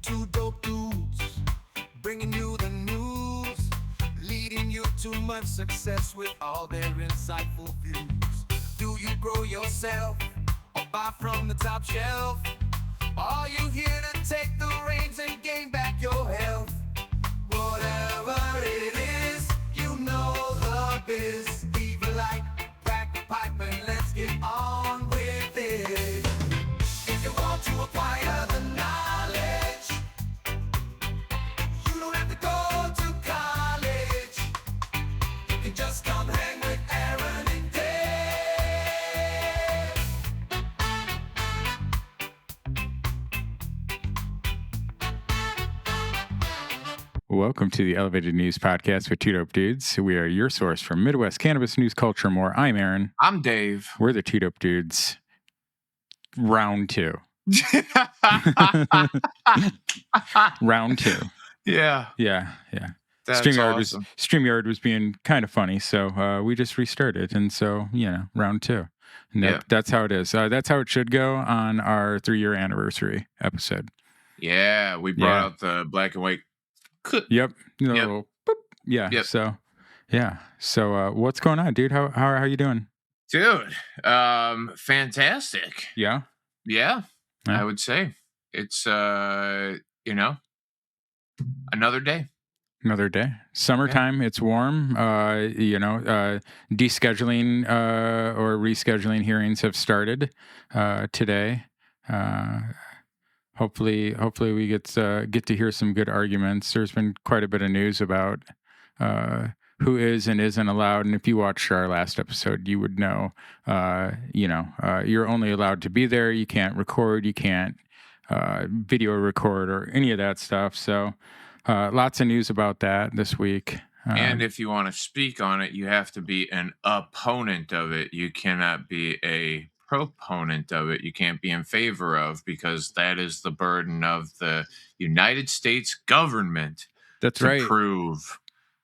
two dope dudes, bringing you the news, leading you to much success with all their insightful views. Do you grow yourself or buy from the top shelf? Are you here to take the reins and gain back your health? Whatever it is, you know the biz. Leave a like, crack a pipe, and let's get on with it. If you want to acquire the knowledge, you don't have to go to college. You can just come hang with Aaron and Dave. Welcome to the Elevated News Podcast with Two Dope Dudes. We are your source for Midwest cannabis news, culture, and more. I'm Aaron. I'm Dave. We're the Two Dope Dudes. Round two. Round two. Yeah. Yeah. That's StreamYard awesome. StreamYard was being kind of funny, so we just restarted, and so round two. And that's how it is. That's how it should go on our 3-year anniversary episode. Yeah, we brought out the black and white. Yep. Yep. Yeah. Yep. So what's going on, dude? How are you doing? Dude, fantastic. Yeah. Yeah, I would say. It's another day. Another day. Summertime, It's warm. Descheduling or rescheduling hearings have started today. Hopefully we get to hear some good arguments. There's been quite a bit of news about who is and isn't allowed. And if you watched our last episode, you would know, you're only allowed to be there. You can't record. You can't video record or any of that stuff. So lots of news about that this week. And if you want to speak on it, you have to be an opponent of it. You cannot be a proponent of it. You can't be in favor of, because that is the burden of the United States government. That's to right. Prove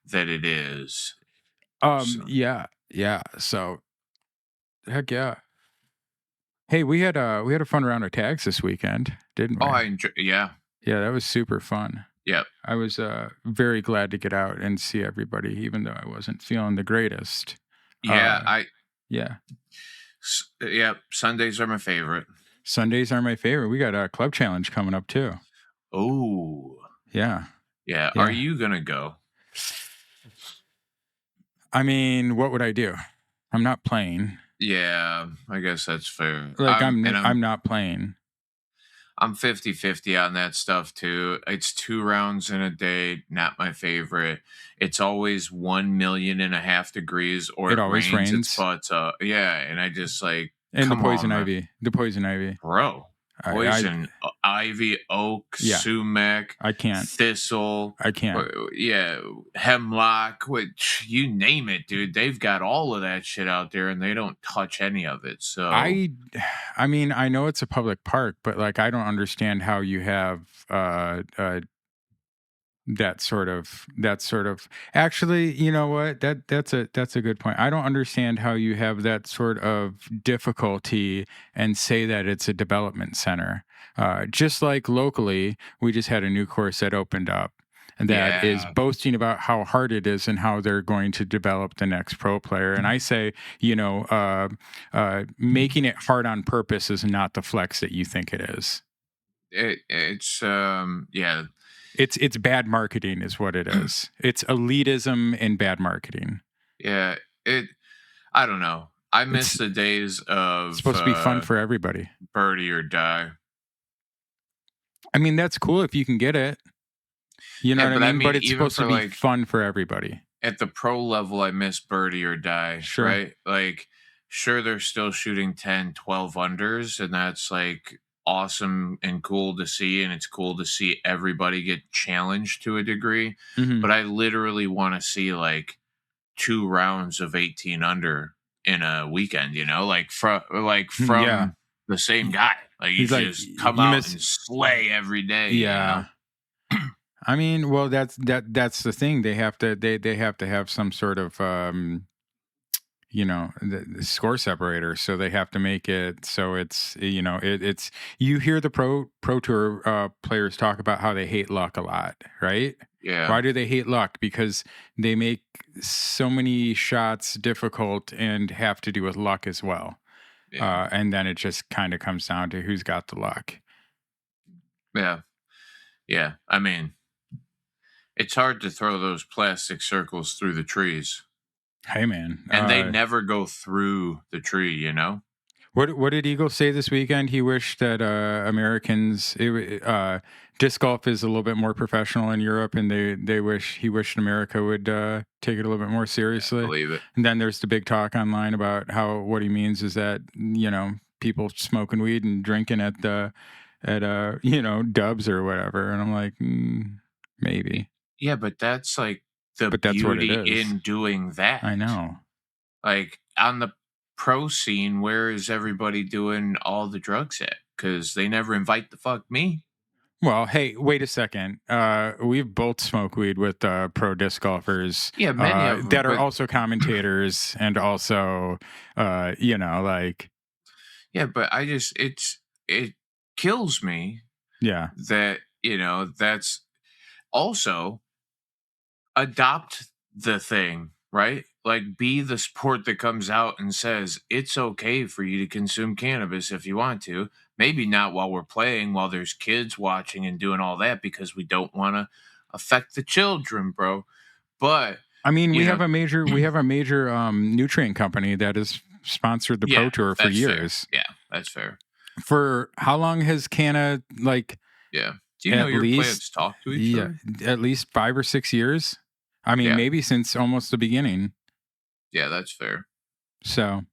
that it is. Yeah. So, heck yeah. Hey, we had a fun round of tags this weekend, didn't we? Oh, I enjoy. Yeah, that was super fun. Yep. I was very glad to get out and see everybody, even though I wasn't feeling the greatest. Yeah, Yeah. Sundays are my favorite. Sundays are my favorite. We got a club challenge coming up too. Oh. Yeah. Are you gonna go? I mean, what would I do? I'm not playing. Yeah, I guess that's fair. I'm not playing. I'm 50-50 on that stuff too. It's 2 rounds in a day, not my favorite. It's always 1.5 million degrees, or it always rains. But and I just like, and the poison ivy. The poison ivy. Bro. Poison, ivy, oak, sumac. I can't. Thistle. I can't. Hemlock, which you name it, dude. They've got all of that shit out there, and they don't touch any of it. So I mean, I know it's a public park, but like, I don't understand how you have that sort of actually, you know what, that's a good point. I don't understand how you have that sort of difficulty and say that it's a development center. Just like locally, we just had a new course that opened up, and that is boasting about how hard it is and how they're going to develop the next pro player. And I say, making it hard on purpose is not the flex that you think it is. It's bad marketing is what it is. It's elitism and bad marketing. Yeah, I don't know. I miss the days of... It's supposed to be fun for everybody. Birdie or die. I mean, that's cool if you can get it. You know what I mean? But it's supposed to be fun for everybody. At the pro level, I miss birdie or die. Sure. Right? Like, sure, they're still shooting 10, 12 unders, and that's like awesome and cool to see, and it's cool to see everybody get challenged to a degree. Mm-hmm. But I literally want to see like 2 rounds of 18 under in a weekend, from the same guy. Like, you just come out and slay every day. Yeah. I mean, well, that's the thing. They have to have some sort of the score separator, so they have to make it so it's it's you hear the pro tour players talk about how they hate luck a lot, right? Yeah. Why do they hate luck? Because they make so many shots difficult and have to do with luck as well. Yeah. And then it just kind of comes down to who's got the luck. Yeah. Yeah. I mean, it's hard to throw those plastic circles through the trees. Hey, man. And they never go through the tree, you know? What did Eagle say this weekend? He wished that Americans disc golf is a little bit more professional in Europe, and he wished America would take it a little bit more seriously. I believe it. And then there's the big talk online about how what he means is that people smoking weed and drinking at Dubs or whatever, and I'm like, maybe. Yeah, but that's like But that's what it beauty is. in doing that. I know. Like on the pro scene, where is everybody doing all the drugs at? Because they never invite the fuck me. Well, hey, wait a second. We've both smoked weed with pro disc golfers. Yeah, many of them, that are but- also commentators and also, like. Yeah, but it kills me Yeah. that that's also adopt the thing, right? Like be the sport that comes out and says it's okay for you to consume cannabis if you want to. Maybe not while we're playing, while there's kids watching and doing all that, because we don't want to affect the children, bro. But I mean, we have a major nutrient company that has sponsored the pro tour for that's years. fair. Yeah, that's fair. For how long has Canna Yeah. Do you know your plants talk to each other? At least 5 or 6 years. I mean, maybe since almost the beginning. Yeah, that's fair. So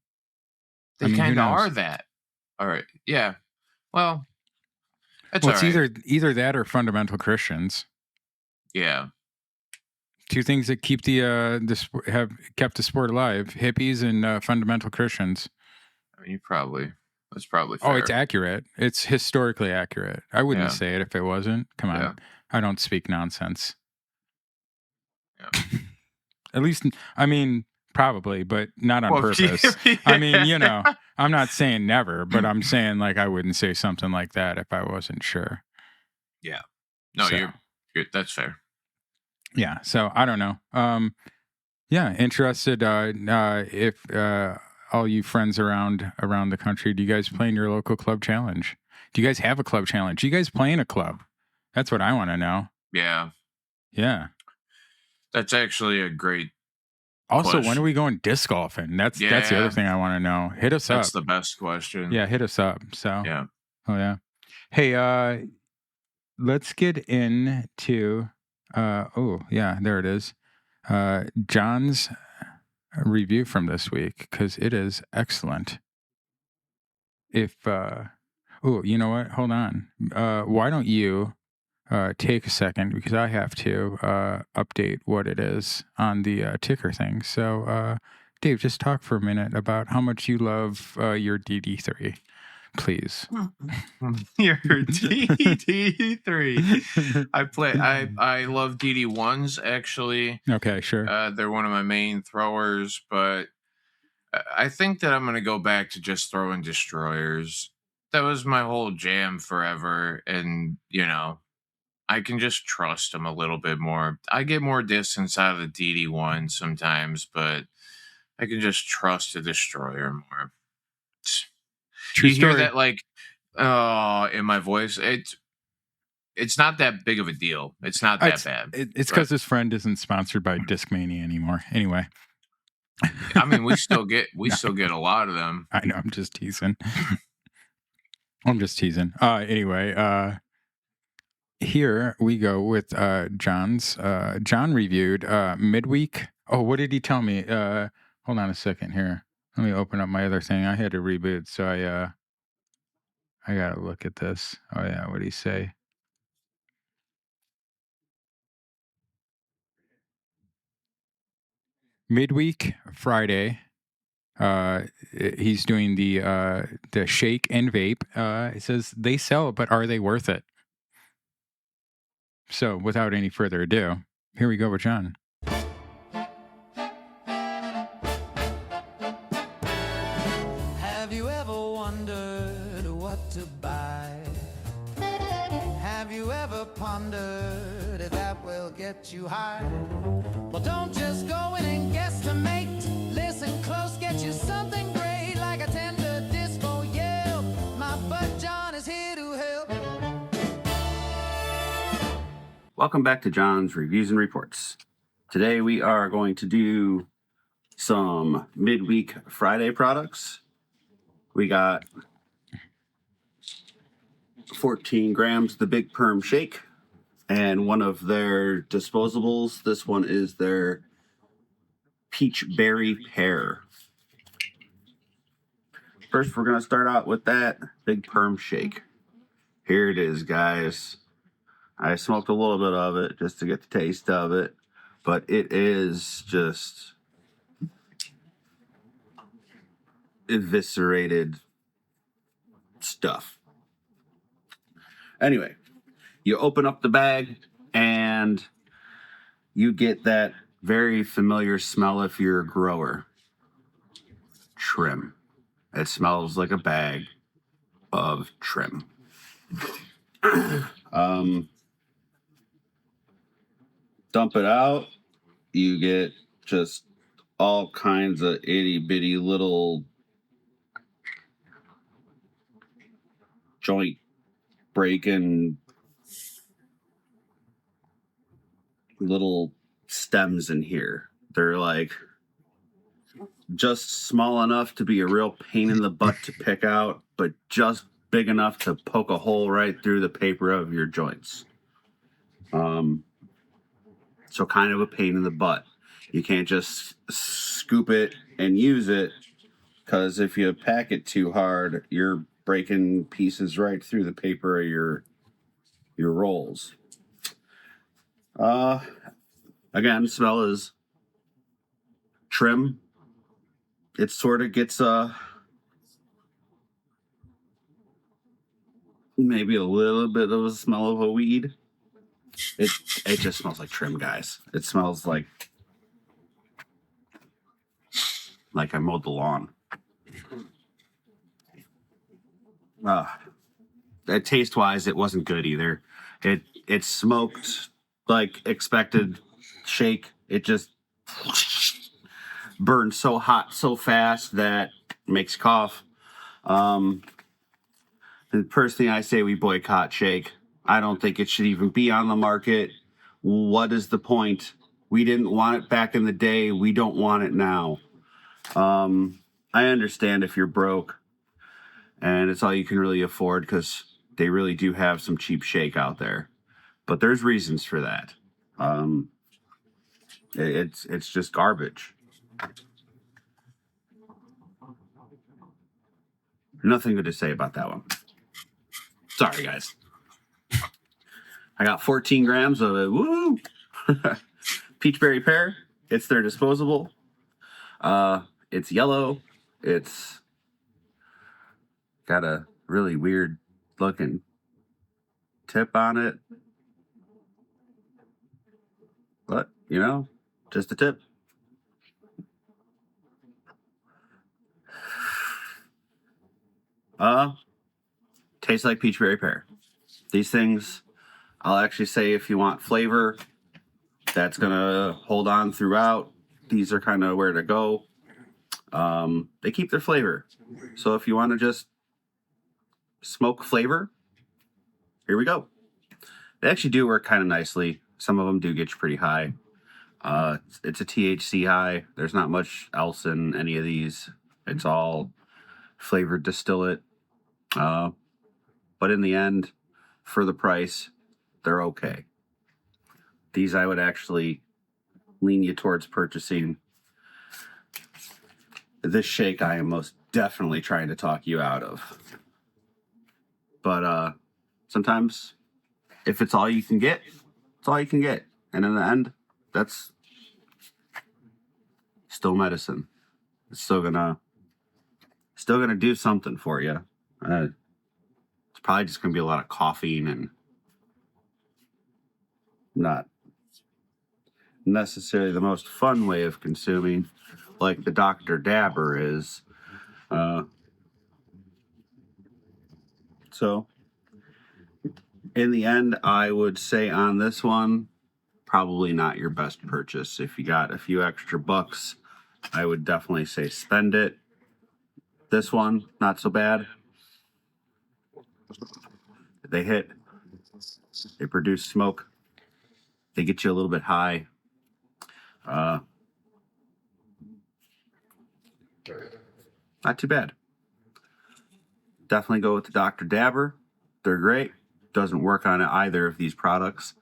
they kind of are that. All right. Yeah. Well, that's all right. It's either that or fundamental Christians. Yeah. Two things that keep have kept the sport alive: hippies and fundamental Christians. I mean, that's probably fair. Oh, it's accurate. It's historically accurate. I wouldn't say it if it wasn't. Come on. Yeah. I don't speak nonsense. Yeah. At least, I mean, probably, but not on purpose. I mean, I'm not saying never, but I'm saying like I wouldn't say something like that if I wasn't sure. Yeah. No, you're that's fair. Yeah. So I don't know. Yeah. Interested if all you friends around the country, do you guys play in your local club challenge? Do you guys have a club challenge? Do you guys play in a club? That's what I want to know. Yeah. Yeah. That's actually a great Also, question. when are we going disc golfing? That's the other thing I want to know. Hit us up. That's the best question. Yeah, hit us up. So yeah. Oh yeah. Hey, let's get into there it is. John's review from this week, because it is excellent. If you know what? Hold on. Why don't you take a second, because I have to update what it is on the ticker thing. So, Dave, just talk for a minute about how much you love your DD3, please. Your DD3. I love DD1s, actually. Okay, sure. They're one of my main throwers, but I think that I'm going to go back to just throwing destroyers. That was my whole jam forever, and I can just trust them a little bit more. I get more distance out of the DD1 sometimes, but I can just trust the destroyer more. True story. Hear that in my voice? It's not that big of a deal. It's not that bad. It's because his friend isn't sponsored by Discmania anymore. Anyway. I mean, we still get a lot of them. I know. I'm just teasing. Anyway, here we go with John's. John reviewed Midweek. Oh, what did he tell me? Hold on a second here. Let me open up my other thing. I had to reboot, so I gotta look at this. Oh yeah, what did he say? Midweek Friday. He's doing the shake and vape. It says they sell, but are they worth it? So, without any further ado, here we go with John. get you high. Well, don't just go in and guesstimate. Listen close, get you something great like a tender disco yell. My Bud Jon is here to help. Welcome back to John's Reviews and Reports. Today we are going to do some Midweek Friday products. We got 14 grams of the Big Perm Shake and one of their disposables. This one is their Peach Berry Pear. First, we're going to start out with that Big Perm Shake. Here it is, guys. I smoked a little bit of it just to get the taste of it, but it is just eviscerated stuff. Anyway, you open up the bag and you get that very familiar smell if you're a grower. Trim. It smells like a bag of trim. Dump it out. You get just all kinds of itty bitty little joint breaking little stems in here. They're like just small enough to be a real pain in the butt to pick out, but just big enough to poke a hole right through the paper of your joints. So kind of a pain in the butt. You can't just scoop it and use it, because if you pack it too hard, you're breaking pieces right through the paper of your rolls. Again, smell is trim. It sort of gets maybe a little bit of a smell of a weed. It just smells like trim, guys. It smells like I mowed the lawn. Taste wise, it wasn't good either. It smoked like expected shake. It just burned so hot so fast that makes you cough. And personally, I say we boycott shake. I don't think it should even be on the market. What is the point? We didn't want it back in the day. We don't want it now. I understand if you're broke and it's all you can really afford, because they really do have some cheap shake out there. But there's reasons for that. It's just garbage. Nothing good to say about that one. Sorry, guys. I got 14 grams of it. Woo! Peachberry Pear. It's their disposable. It's yellow. It's got a really weird looking tip on it. But, just a tip. Tastes like Peachberry Pear. These things, I'll actually say, if you want flavor that's going to hold on throughout, these are kind of where to go. They keep their flavor. So if you want to just smoke flavor, here we go. They actually do work kind of nicely. Some of them do get you pretty high. It's a THC high. There's not much else in any of these. It's all flavored distillate. But in the end, for the price, they're okay. These I would actually lean you towards purchasing. This shake I am most definitely trying to talk you out of. But sometimes if it's all you can get, it's all you can get. And in the end, that's still medicine. It's still gonna do something for you. It's probably just gonna be a lot of coughing and not necessarily the most fun way of consuming, like the Dr. Dabber is. So in the end, I would say on this one, probably not your best purchase. If you got a few extra bucks, I would definitely say spend it. This one, not so bad. They hit. They produce smoke. They get you a little bit high. Not too bad. Definitely go with the Dr. Dabber. They're great. Doesn't work on either of these products.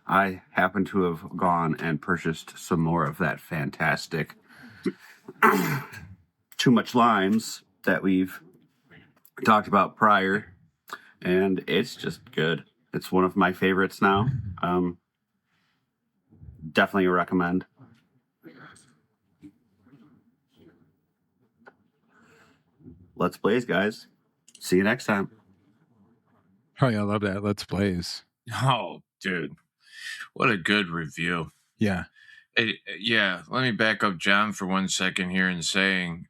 I happen to have gone and purchased some more of that fantastic Too Much Limes that we've talked about prior, and it's just good. It's one of my favorites now. Definitely recommend. Let's blaze, guys. See you next time. Oh yeah, I love that. Let's blaze. Oh, dude, what a good review. Yeah. Yeah, let me back up John for 1 second here and saying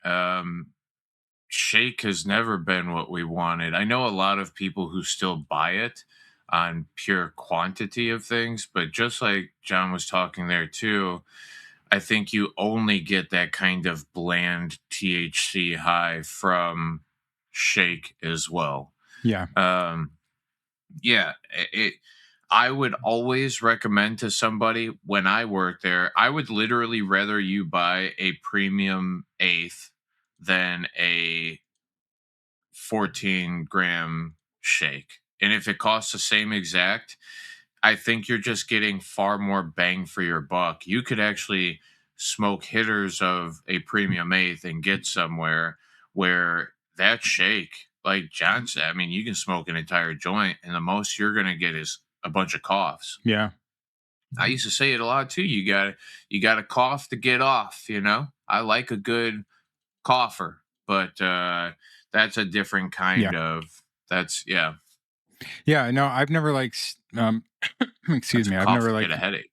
Shake has never been what we wanted. I know a lot of people who still buy it on pure quantity of things, but just like John was talking there too, I think you only get that kind of bland THC high from Shake as well. Yeah. Yeah, I would always recommend to somebody when I work there, I would literally rather you buy a premium eighth than a 14-gram shake. And if it costs the same exact, I think you're just getting far more bang for your buck. You could actually smoke hitters of a premium eighth and get somewhere where that shake, like John said, I mean, you can smoke an entire joint and the most you're going to get is a bunch of coughs. Yeah. I used to say it a lot too. You got to cough to get off, you know? I like a good cougher, but that's a different kind of, that's, yeah. Yeah, no, I've never liked excuse me, I've never liked a headache.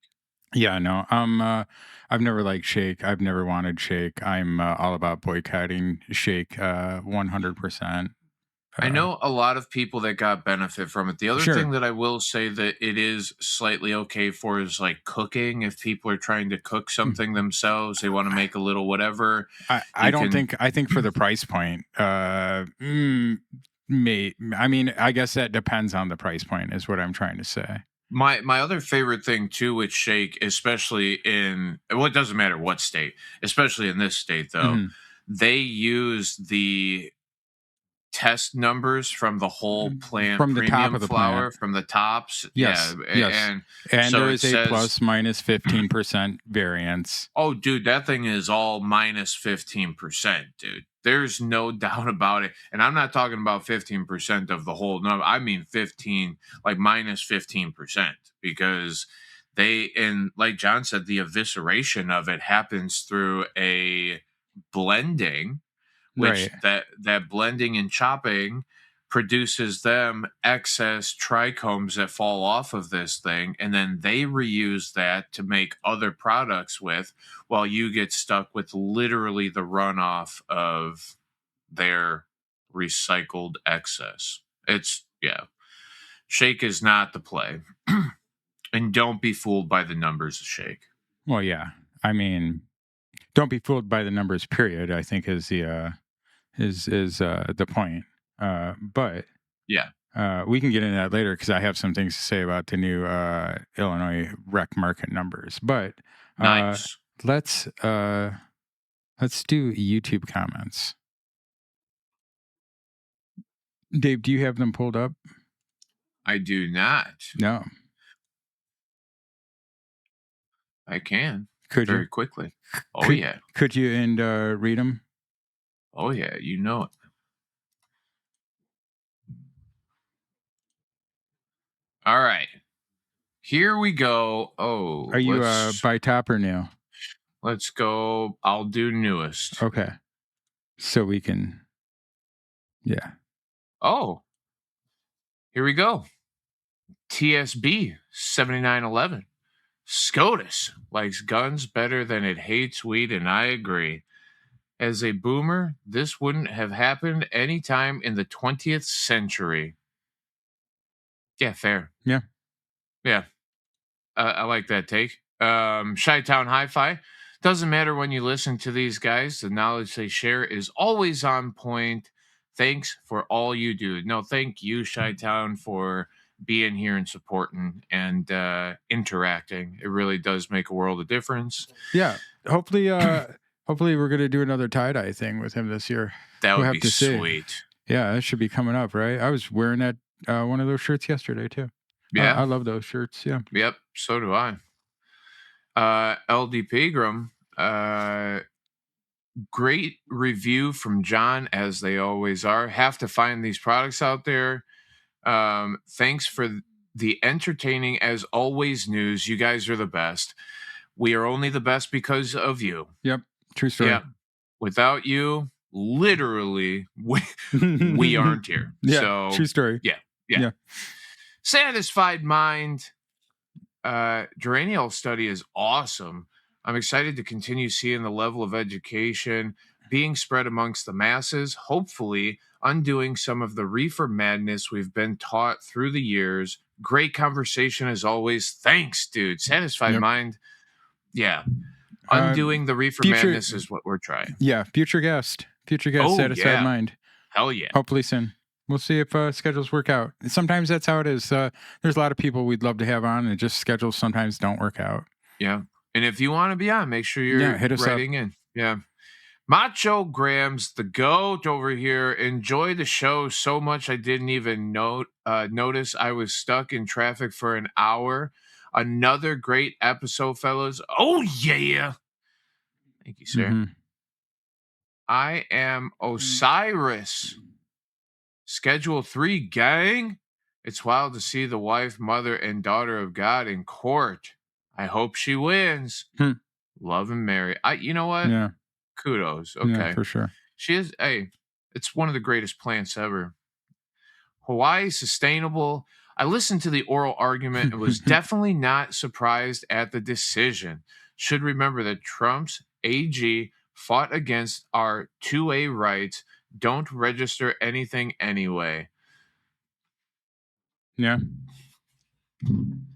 Yeah, no. I've never liked Shake. I've never wanted Shake. I'm all about boycotting Shake 100%. I know a lot of people that got benefit from it. The other Sure. thing that I will say that it is slightly okay for is like cooking. If people are trying to cook something themselves, they want to make a little whatever. I think for the price point, I mean, I guess that depends on the price point is what I'm trying to say. My other favorite thing too with Shake, especially in, well, it doesn't matter what state, especially in this state though, they use the test numbers from the whole plant from the premium top of the flower plant. from the tops. Yes, Yeah. yes. And so there it is a says, plus minus 15% variance. oh dude, that thing is all minus 15%, dude. There's no doubt about it. And I'm not talking about 15% of the whole number. I mean 15, like minus 15%, because they, and like John said, the evisceration of it happens through a blending, which that blending and chopping produces them excess trichomes that fall off of this thing, and then they reuse that to make other products with, while you get stuck with literally the runoff of their recycled excess. It's, yeah, Shake is not the play. And don't be fooled by the numbers of Shake. Well, yeah, I mean, don't be fooled by the numbers, period, I think is the point. But yeah, we can get into that later because I have some things to say about the new Illinois rec market numbers. But nice. Let's do YouTube comments. Dave, do you have them pulled up? I do not. No. I can. Could very you? Quickly. Oh, yeah. Could you and read them? Oh, yeah. You know it. All right. Here we go. Oh. Are you by top or new? Let's go. I'll do newest. Okay. So we can. Yeah. Oh. Here we go. TSB 7911. SCOTUS likes guns better than it hates weed, and I agree. As a boomer, this wouldn't have happened any time in the 20th century. Yeah, fair. Yeah. Yeah. I like that take. Chi-Town Hi-Fi. Doesn't matter when you listen to these guys, the knowledge they share is always on point. Thanks for all you do. No, thank you, Chi-Town, for being here and supporting and interacting. It really does make a world of difference. Yeah. Hopefully, we're gonna do another tie-dye thing with him this year. That would We'll have be to see. sweet. Yeah, that should be coming up, right? I was wearing that one of those shirts yesterday too. Yeah. I love those shirts. Yeah. Yep. So do I. LD Pegram. Great review from John, as they always are. Have to find these products out there. Thanks for the entertaining, as always, news. You guys are the best. We are only the best because of you. Yep. True story. Yeah. Without you, literally, we aren't here. Yeah. So, true story. yeah. Satisfied Mind. Geraniol study is awesome. I'm excited to continue seeing the level of education being spread amongst the masses, hopefully undoing some of the reefer madness we've been taught through the years. Great conversation as always. Thanks, dude. Satisfied Mind. Yeah. Undoing the reefer madness is what we're trying. Yeah. Future guest. Oh, Satisfied Mind. Hell yeah. Hopefully soon. We'll see if schedules work out. Sometimes that's how it is. There's a lot of people we'd love to have on, and just schedules sometimes don't work out. Yeah. And if you want to be on, make sure you're hit us writing in. Yeah. Macho Grams, the goat over here. Enjoy the show so much I didn't even notice I was stuck in traffic for an hour. Another great episode, fellas. Oh, yeah. Thank you, sir. Mm-hmm. I am Osiris. Schedule 3, gang. It's wild to see the wife, mother, and daughter of God in court. I hope she wins. Love and marry. You know what? Yeah. Kudos. Okay. Yeah, for sure. She is. Hey, it's one of the greatest plants ever. Hawaii sustainable. I listened to the oral argument and was definitely not surprised at the decision. Should remember that Trump's AG fought against our 2A rights. Don't register anything anyway. Yeah.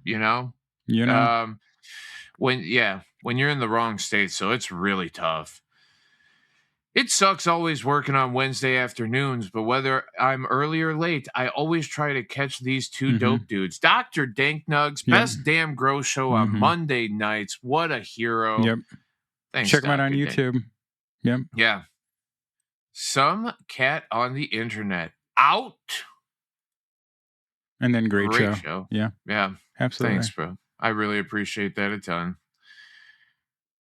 You know? When you're in the wrong state, so it's really tough. It sucks always working on Wednesday afternoons, but whether I'm early or late, I always try to catch these two dope dudes. Dr. Dank Nugs, best damn grow show on Monday nights. What a hero. Yep. Thanks, Check them out on Dr. YouTube. Dank. Yep. Yeah. Some cat on the internet. Out. And then great show. Yeah. Yeah. Absolutely. Thanks, bro. I really appreciate that a ton.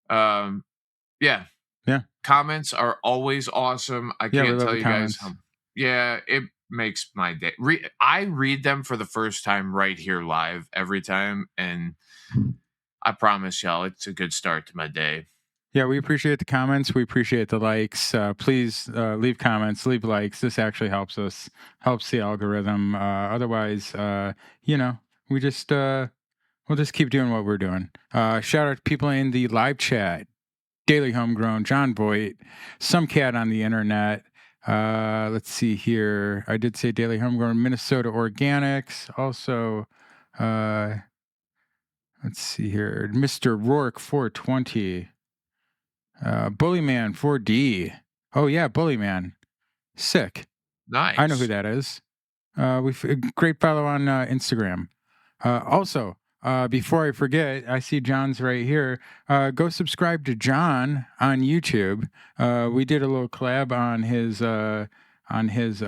Yeah. Yeah. Comments are always awesome. I can't tell you guys how. Yeah, it makes my day. I read them for the first time right here live every time, and I promise y'all it's a good start to my day. Yeah, we appreciate the comments. We appreciate the likes. Please leave comments, leave likes. This actually helps us, helps the algorithm. Otherwise, we'll just keep doing what we're doing. Shout out to people in the live chat. Daily Homegrown, John Voight, some cat on the internet. Let's see here. I did say Daily Homegrown, Minnesota Organics. Also, let's see here. Mr. Rourke 420. Bullyman 4D. Oh yeah, Bullyman. Sick. Nice. I know who that is. Great follow on Instagram. Also, before I forget, I see John's right here. Go subscribe to John on YouTube. We did a little collab on his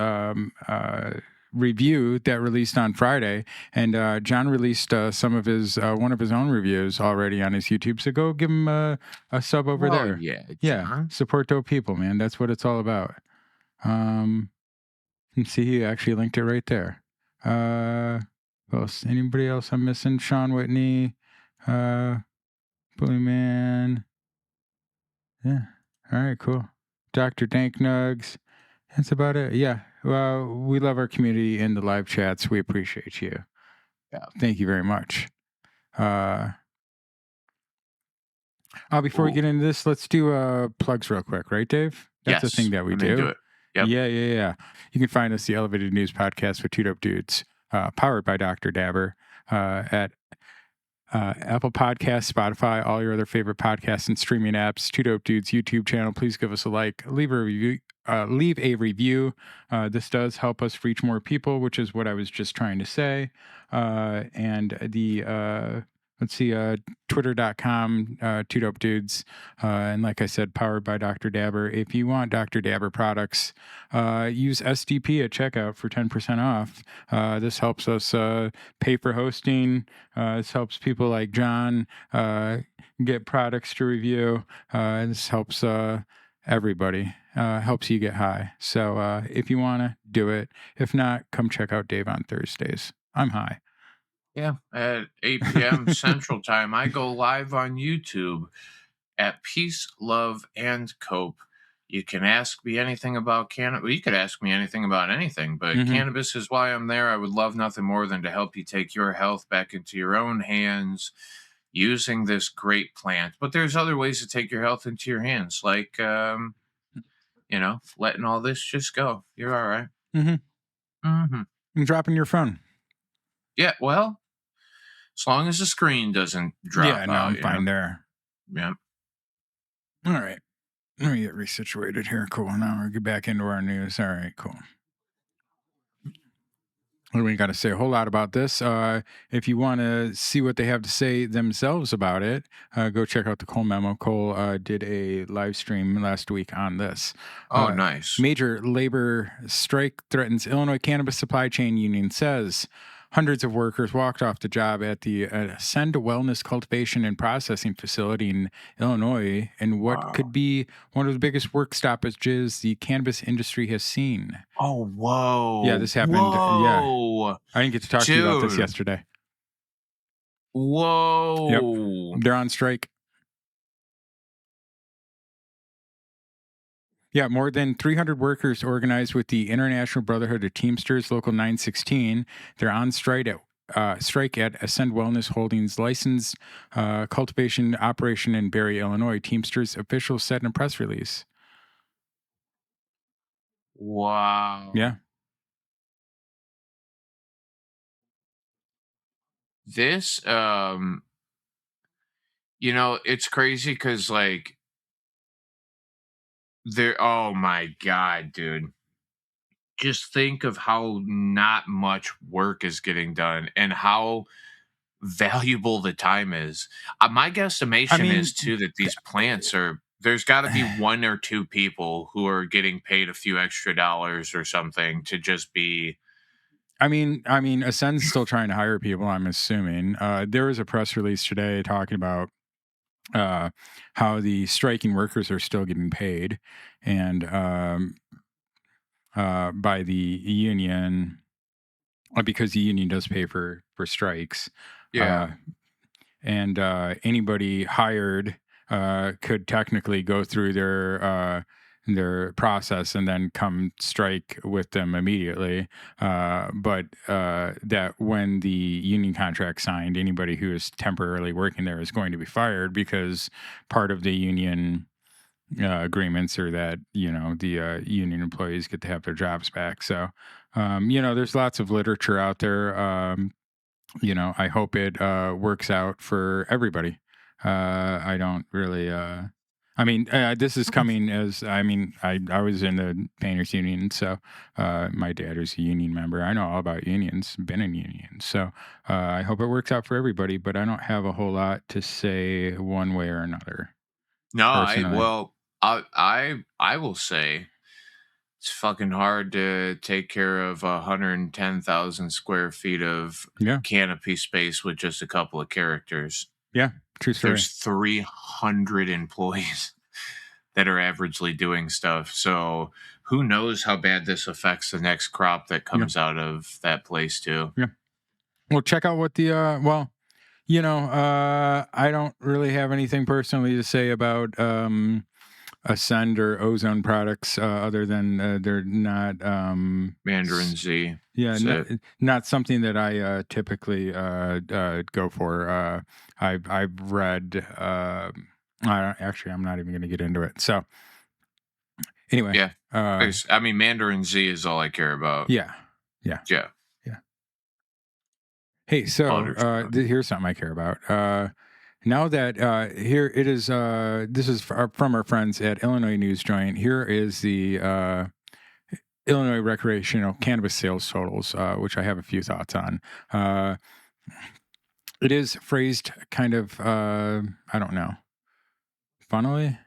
review that released on Friday, and John released some of his one of his own reviews already on his YouTube. So go give him a sub over there. Yeah, John. Yeah. Support dope people, man. That's what it's all about. See, he actually linked it right there. Anybody else I'm missing? Sean Whitney, Bullyman. Yeah. All right, cool. Dr. Dank Nugs. That's about it. Yeah. Well, we love our community in the live chats. We appreciate you. Yeah. Thank you very much. Before we get into this, let's do plugs real quick, right, Dave? That's the thing that we do. Do it. Yep. Yeah. You can find us, the Elevated News Podcast with Two Dope Dudes, powered by Dr. Dabber, at Apple Podcasts, Spotify, all your other favorite podcasts and streaming apps. Two Dope Dudes YouTube channel. Please give us a like, leave a review. This does help us reach more people, which is what I was just trying to say. And the Twitter.com, Two Dope Dudes. And like I said, powered by Dr. Dabber. If you want Dr. Dabber products, use SDP at checkout for 10% off. This helps us pay for hosting. This helps people like John get products to review. This helps everybody. Helps you get high. So if you want to do it, if not, come check out Dave on Thursdays. I'm high. Yeah, at 8 p.m. Central Time, I go live on YouTube at Peace, Love, and Cope. You can ask me anything about cannabis. Well, you could ask me anything about anything, but cannabis is why I'm there. I would love nothing more than to help you take your health back into your own hands using this great plant. But there's other ways to take your health into your hands, like, letting all this just go. You're all right. And dropping your phone. Yeah, well, as long as the screen doesn't drop out. Yeah, no, I'm fine there. Yeah. All right. Let me get resituated here. Cool. Now we'll get back into our news. All right, cool. We got to say a whole lot about this. If you want to see what they have to say themselves about it, go check out the Cole Memo. Cole did a live stream last week on this. Oh, nice. Major labor strike threatens Illinois Cannabis Supply Chain Union, says hundreds of workers walked off the job at the Ascend Wellness Cultivation and Processing Facility in Illinois in what could be one of the biggest work stoppages the cannabis industry has seen. Oh, whoa. Yeah, this happened. Whoa. Yeah. I didn't get to talk to you about this yesterday. Whoa. Yep. They're on strike. Yeah, more than 300 workers organized with the International Brotherhood of Teamsters, Local 916. They're on strike at Ascend Wellness Holdings licensed cultivation operation in Barry, Illinois. Teamsters officials said in a press release. Wow. Yeah. This, it's crazy because, like, oh my God, dude. Just think of how not much work is getting done and how valuable the time is. My guesstimation is, too, that these plants there's got to be one or two people who are getting paid a few extra dollars or something to just be. I mean, Ascend's still trying to hire people, I'm assuming. There was a press release today talking about how the striking workers are still getting paid and by the union because the union does pay for strikes. Yeah. And anybody hired could technically go through their process and then come strike with them immediately. But that when the union contract signed, anybody who is temporarily working there is going to be fired because part of the union agreements are that, the union employees get to have their jobs back. So, there's lots of literature out there. I hope it works out for everybody. I don't really. This is coming as I was in the painters union, so my dad is a union member. I know all about unions, been in unions, so I hope it works out for everybody. But I don't have a whole lot to say one way or another. No, I will say it's fucking hard to take care of 110,000 square feet of canopy space with just a couple of characters. Yeah, true story. There's 300 employees that are averagely doing stuff. So who knows how bad this affects the next crop that comes out of that place too. Yeah. Well, check out what the I don't really have anything personally to say about Ascend or Ozone products other than they're not Mandarin Z. Yeah, not something that I typically go for. I've read. I'm not even going to get into it. So anyway, yeah. Mandarin Z is all I care about. Yeah. Yeah. Hey, so Understood. here's something I care about. Now that here it is, this is from our friends at Illinois News Joint. Here is the Illinois recreational cannabis sales totals, which I have a few thoughts on. It is phrased kind of, I don't know, funnily.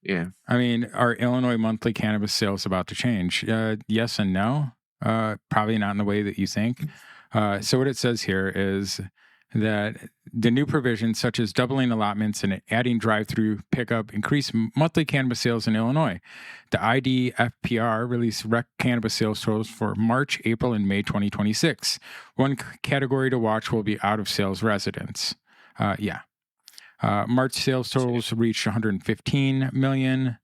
Yeah. I mean, are Illinois monthly cannabis sales about to change? Yes and no. Probably not in the way that you think. So what it says here is that the new provisions, such as doubling allotments and adding drive-through pickup, increase monthly cannabis sales in Illinois. The IDFPR released rec cannabis sales totals for March, April, and May 2026. One category to watch will be out-of-sales residents. March sales totals reached 115 million.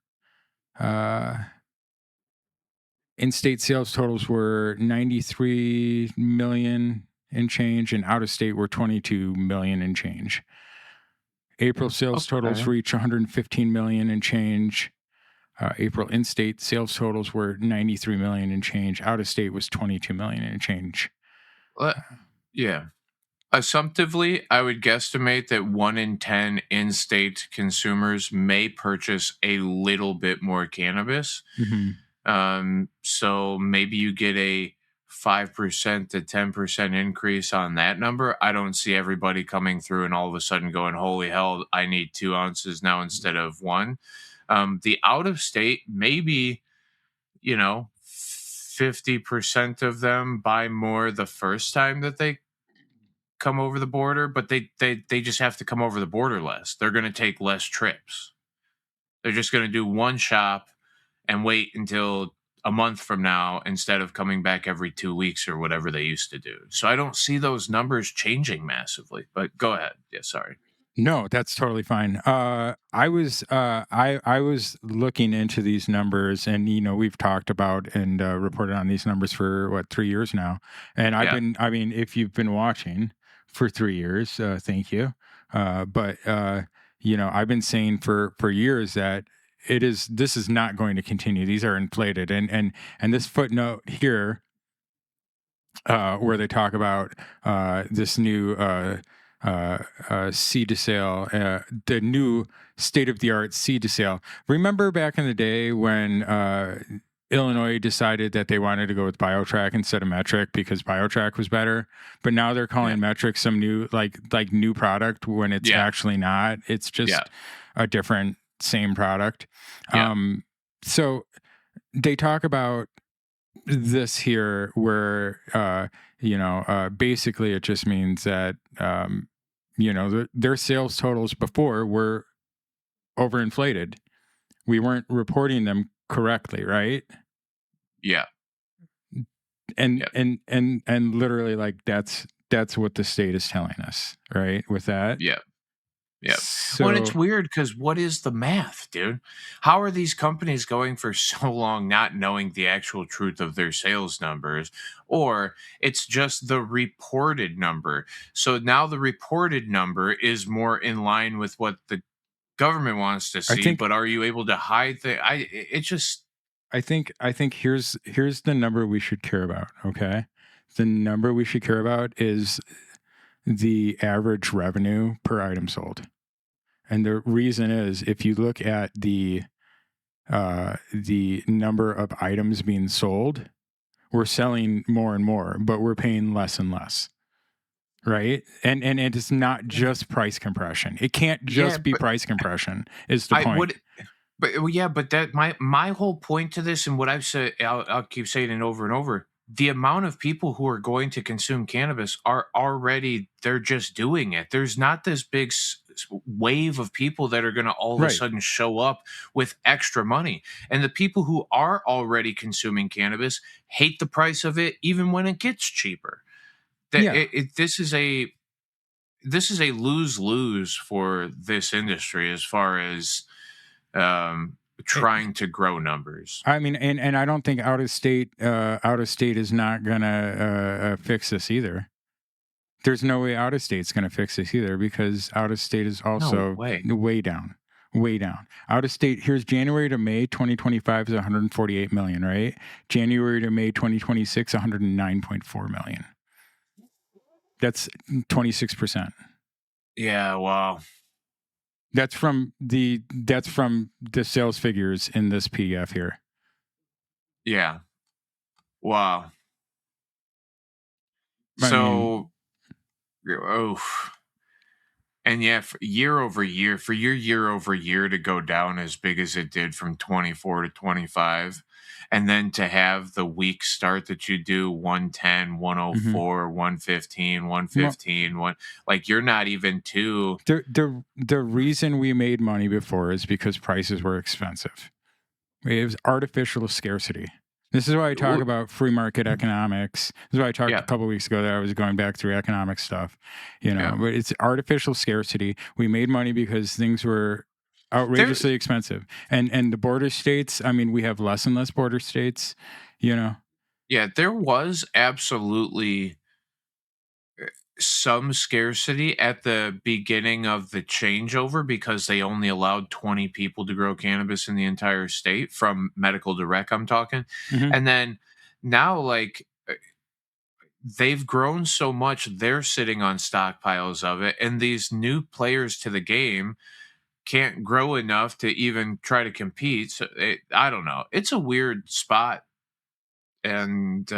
In-state sales totals were 93 million and change, and out-of-state were 22 million and change. April sales totals reached 115 million and change. April in-state sales totals were 93 million and change. Out-of-state was 22 million and change. Yeah. Assumptively, I would guesstimate that 1 in 10 in-state consumers may purchase a little bit more cannabis. So maybe you get a 5% to 10% increase on that number. I don't see everybody coming through and all of a sudden going, holy hell, I need 2 ounces now instead of 1. The out of state, maybe, 50% of them buy more the first time that they come over the border, but they just have to come over the border less. They're going to take less trips. They're just going to do one shop and wait until a month from now instead of coming back every 2 weeks or whatever they used to do. So I don't see those numbers changing massively. But go ahead. Yeah, sorry. No, that's totally fine. I was looking into these numbers, and we've talked about and reported on these numbers for 3 years now. And if you've been watching for 3 years, thank you. But I've been saying for years that this is not going to continue. These are inflated, and this footnote here, where they talk about this new seed to sale, the new state-of-the-art seed to sale. Remember back in the day when Illinois decided that they wanted to go with BioTrack instead of Metric because BioTrack was better, but now they're calling Metric some new like new product when it's actually not. It's just a different same product. So they talk about this here where basically it just means that their sales totals before were overinflated. We weren't reporting them correctly, right? Yeah. And literally like that's what the state is telling us, right? With that. Yeah. Yeah. So, well, it's weird because what is the math, dude? How are these companies going for so long not knowing the actual truth of their sales numbers? Or it's just the reported number. So now the reported number is more in line with what the government wants to see, but are you able to hide I think here's the number we should care about, okay? The number we should care about is the average revenue per item sold. And the reason is if you look at the number of items being sold, we're selling more and more, but we're paying less and less. Right? And it's not just price compression. It can't just be price compression is the point. But that my whole point to this, and what I've said, I'll keep saying it over and over. The amount of people who are going to consume cannabis are already, they're just doing it. There's not this big wave of people that are going to all of a sudden show up with extra money. And the people who are already consuming cannabis hate the price of it, even when it gets cheaper. This is a lose-lose for this industry as far as trying to grow numbers. I mean, and I don't think out of state is not gonna fix this either. There's no way out of state's gonna fix this either because out of state is also way down. Out of state, here's January to May 2025 is 148 million, right? January to May 2026, 109.4 million. That's 26%. Yeah, well, That's from the sales figures in this PDF here. yeah. Wow. I mean, So, and yeah, for year over year to go down as big as it did from 24 to 25, and then to have the week start that you do 110, 104, 115, 115, one, like you're not even too. the reason we made money before is because prices were expensive. It was artificial scarcity. This is why I talk about free market economics. This is why I talked a couple of weeks ago that I was going back through economic stuff, but it's artificial scarcity. We made money because things were outrageously expensive. And the border states, I mean, we have less and less border states, Yeah, there was absolutely some scarcity at the beginning of the changeover because they only allowed 20 people to grow cannabis in the entire state from medical direct, I'm talking. And then now, like, they've grown so much, they're sitting on stockpiles of it. And these new players to the game can't grow enough to even try to compete. So I don't know. It's a weird spot. And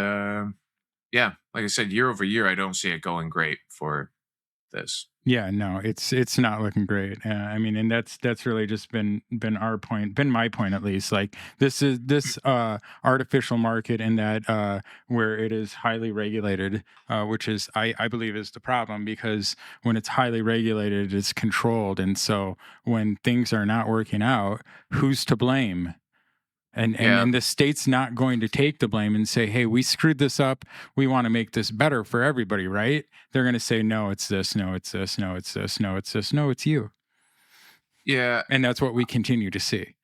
yeah, like I said, year over year, I don't see it going great for this. Yeah, no, it's not looking great. I mean, and that's really just been our point, been my point at least. Like this artificial market in that where it is highly regulated, which is I believe is the problem, because when it's highly regulated, it's controlled, and so when things are not working out, who's to blame? And the state's not going to take the blame and say, hey, we screwed this up. We want to make this better for everybody, right? They're going to say, no, it's this, no, it's this, no, it's this, no, it's this, no, it's you. Yeah. And that's what we continue to see.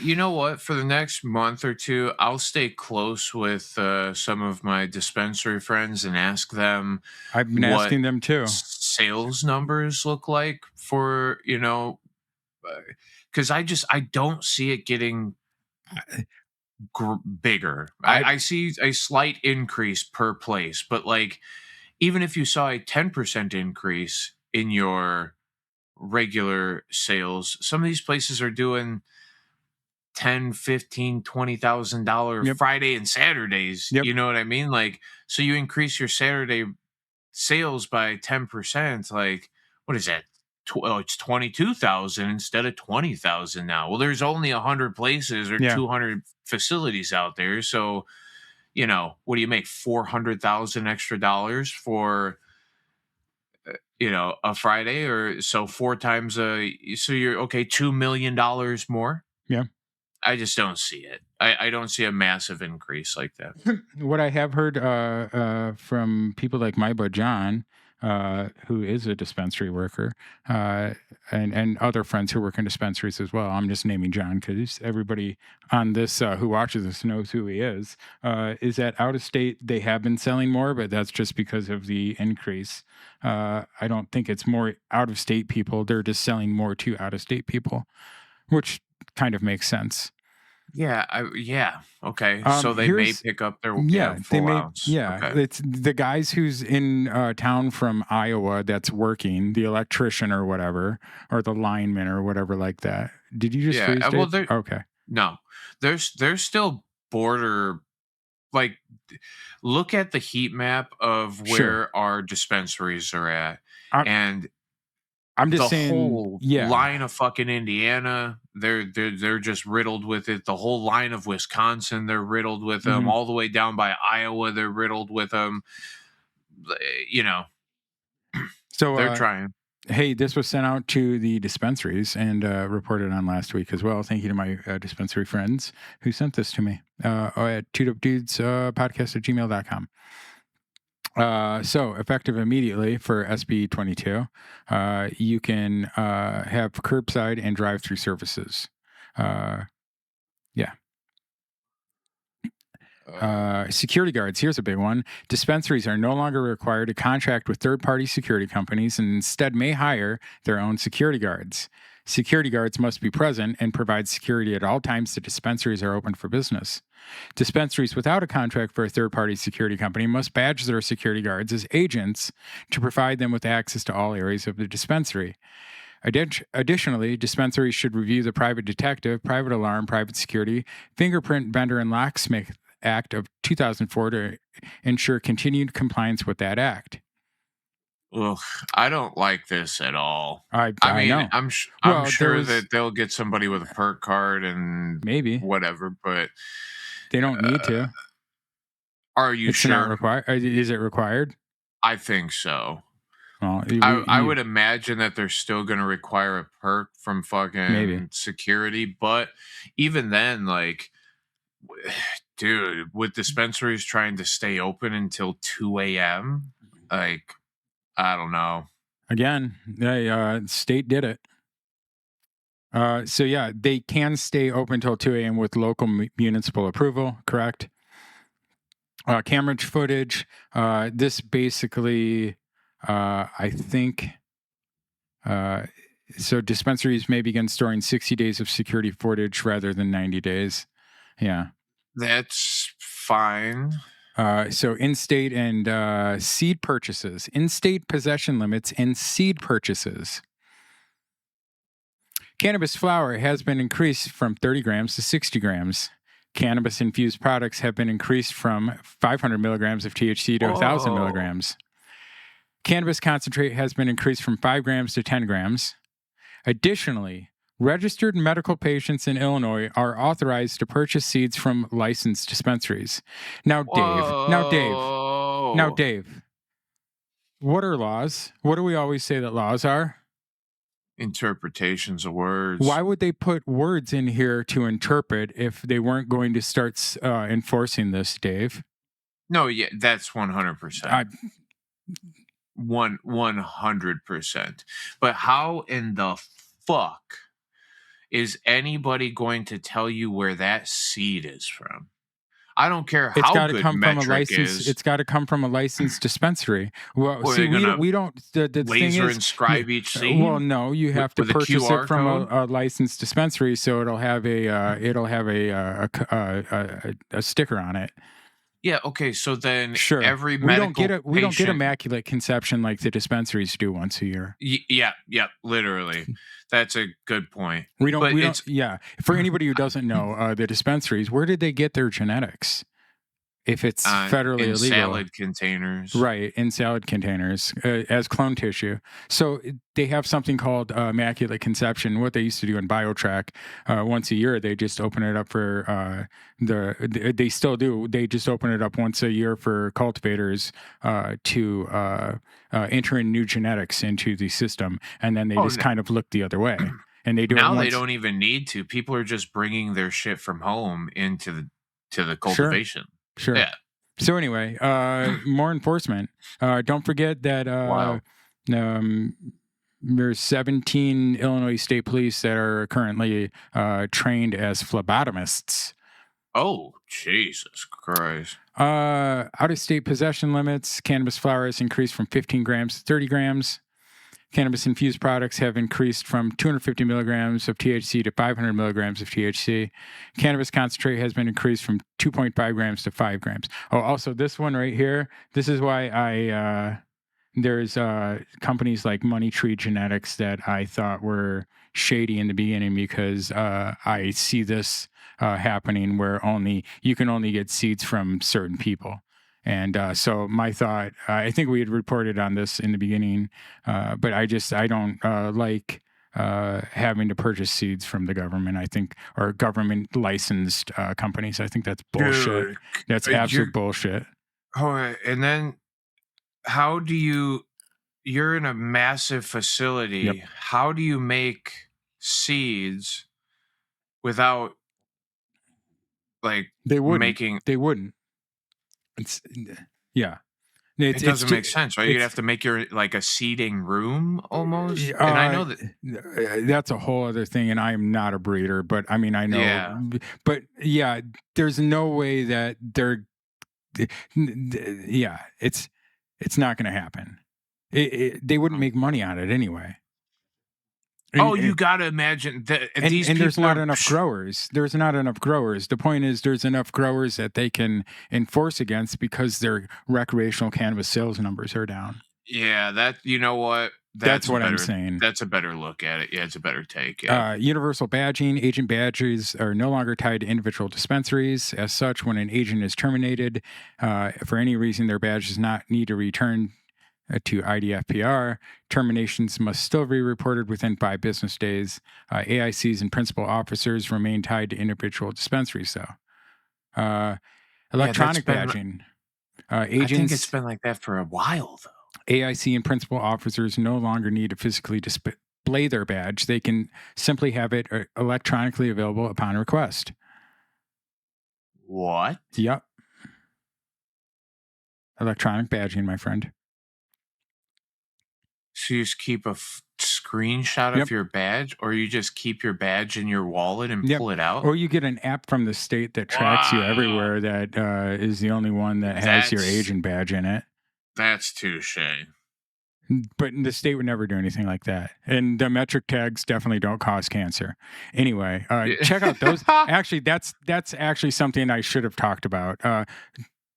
You know what? For the next month or two, I'll stay close with some of my dispensary friends and ask them. I've been asking them too. Sales numbers look like for, because I don't see it getting bigger. I see a slight increase per place, but like even if you saw a 10% increase in your regular sales, some of these places are doing $10, $15, $20,000 Friday and Saturdays. You know what I mean? Like, so you increase your Saturday sales by 10%. Like, what is that? It's 22,000 instead of 20,000 now. Well, there's only 100 places or 200 facilities out there. So, what do you make? 400,000 extra dollars for, a Friday, or so 4 times so you're okay, $2 million more. Yeah. I just don't see it. I don't see a massive increase like that. What I have heard from people like My Bud Jon, who is a dispensary worker, and other friends who work in dispensaries as well. I'm just naming John because everybody on this who watches this knows who he is that out of state they have been selling more, but that's just because of the increase. I don't think it's more out of state people. They're just selling more to out of state people, which kind of makes sense. Yeah, okay. So they may pick up their full ounce. Okay. It's the guys who's in town from Iowa that's working, the electrician or whatever, or the lineman or whatever like that. Did you just freeze it? Okay. No, there's still border. Like, look at the heat map of where our dispensaries are at, and I'm just the saying, whole line of fucking Indiana, they're just riddled with it. The whole line of Wisconsin, they're riddled with them. All the way down by Iowa, they're riddled with them. So they're trying. Hey, this was sent out to the dispensaries and reported on last week as well. Thank you to my dispensary friends who sent this to me at twodopedudespodcast@gmail.com. So effective immediately for SB 22, you can have curbside and drive-through services. Security guards. Here's a big one. Dispensaries are no longer required to contract with third-party security companies and instead may hire their own security guards. Security guards must be present and provide security at all times that dispensaries are open for business. Dispensaries without a contract for a third-party security company must badge their security guards as agents to provide them with access to all areas of the dispensary. Additionally, dispensaries should review the private detective, private alarm, private security, fingerprint vendor, and locksmith Act of 2004 to ensure continued compliance with that act. Ugh, I don't like this at all. I mean, know. I'm Well, sure that they'll get somebody with a perk card and maybe whatever, but they don't need to. Are you It's sure? not required. Is it required? I think so. Well, I would imagine that they're still going to require a perk from fucking security, but even then, like, dude, with dispensaries trying to stay open until 2 a.m., like, I don't know. Again, the state did it. So yeah, they can stay open till 2 a.m. with local municipal approval, correct? Camera footage. This basically, I think, so dispensaries may begin storing 60 days of security footage rather than 90 days. Yeah. That's fine. So in-state and seed purchases, in-state possession limits and seed purchases. Cannabis flower has been increased from 30 grams to 60 grams. Cannabis-infused products have been increased from 500 milligrams of THC to 1,000 milligrams. Cannabis concentrate has been increased from 5 grams to 10 grams. Additionally, registered medical patients in Illinois are authorized to purchase seeds from licensed dispensaries. Now, Dave, what are laws? What do we always say that laws are? Interpretations of words. Why would they put words in here to interpret if they weren't going to start enforcing this, Dave? No, yeah, that's 100%. 100%. But how in the fuck is anybody going to tell you where that seed is from? I don't care how good metric is. It's got to come from a licensed dispensary. Well, see, we don't. The laser thing is, inscribe each seed. Well, no, you have to purchase it from a licensed dispensary, so it'll have a sticker on it. Yeah. Okay. So then, sure, every we don't get immaculate conception like the dispensaries do once a year. Yeah. Literally, that's a good point. We don't. Yeah. For anybody who doesn't know, the dispensaries, where did they get their genetics? If it's federally illegal, salad containers, right? In salad containers as clone tissue. So they have something called immaculate conception. What they used to do in BioTrack, once a year, they just open it up for they still do. They just open it up once a year for cultivators to enter in new genetics into the system, and then they just kind of look the other way. And they do now. It once. They don't even need to. People are just bringing their shit from home into the cultivation. Sure. Yeah. So anyway, more enforcement. Don't forget that there's 17 Illinois State Police that are currently trained as phlebotomists. Oh, Jesus Christ. Out-of-state possession limits. Cannabis flower has increased from 15 grams to 30 grams. Cannabis-infused products have increased from 250 milligrams of THC to 500 milligrams of THC. Cannabis concentrate has been increased from 2.5 grams to 5 grams. Oh, also this one right here, this is why there's companies like Money Tree Genetics that I thought were shady in the beginning, because I see this happening where you can only get seeds from certain people. And so my thought, I think we had reported on this in the beginning, but I don't like having to purchase seeds from the government, I think, or government licensed companies. I think that's bullshit. Dude, that's absolute bullshit. Oh, and then how do you're in a massive facility. Yep. How do you make seeds without they wouldn't. It doesn't make sense, right? You'd have to make your a seeding room almost. And I know that that's a whole other thing. And I am not a breeder, but I mean, I know. Yeah. But yeah, there's no way that they're. Yeah, it's not going to happen. They wouldn't make money on it anyway. Oh, you got to imagine that these and there's people not are enough growers. There's not enough growers. The point is there's enough growers that they can enforce against because their recreational cannabis sales numbers are down. Yeah, that, you know what? That's what I'm saying. That's a better look at it. Yeah, it's a better take. Yeah. Universal badging. Agent badges are no longer tied to individual dispensaries. As such, when an agent is terminated for any reason, their badge does not need to return to IDFPR. Terminations must still be reported within 5 business days. AICs and principal officers remain tied to individual dispensaries, though. Electronic badging. Agents, I think it's been like that for a while, though. AIC and principal officers no longer need to physically display their badge. They can simply have it electronically available upon request. What? Yep. Electronic badging, my friend. So you just keep a screenshot Yep. of your badge, or you just keep your badge in your wallet and Yep. pull it out? Or you get an app from the state that tracks you everywhere that is the only one that has your agent badge in it. That's touche. But the state would never do anything like that. And the metric tags definitely don't cause cancer. Anyway, check out those. Actually, that's actually something I should have talked about.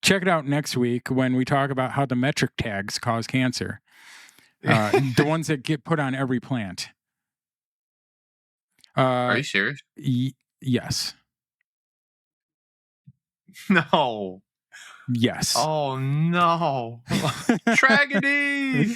Check it out next week when we talk about how the metric tags cause cancer. The ones that get put on every plant. Are you serious? Yes. No. Yes. Oh, no. Tragedy.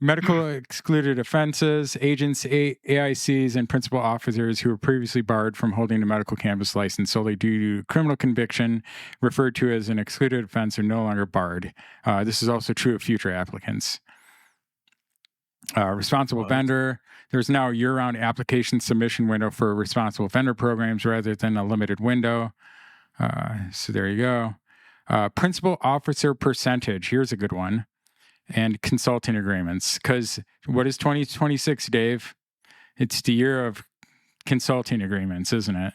Medical excluded offenses, agents, AICs, and principal officers who were previously barred from holding a medical cannabis license solely due to criminal conviction, referred to as an excluded offense, are no longer barred. This is also true of future applicants. Responsible vendor. There's now a year-round application submission window for responsible vendor programs rather than a limited window. So there you go. Principal officer percentage. Here's a good one. And consulting agreements. Because what is 2026, Dave? It's the year of consulting agreements, isn't it?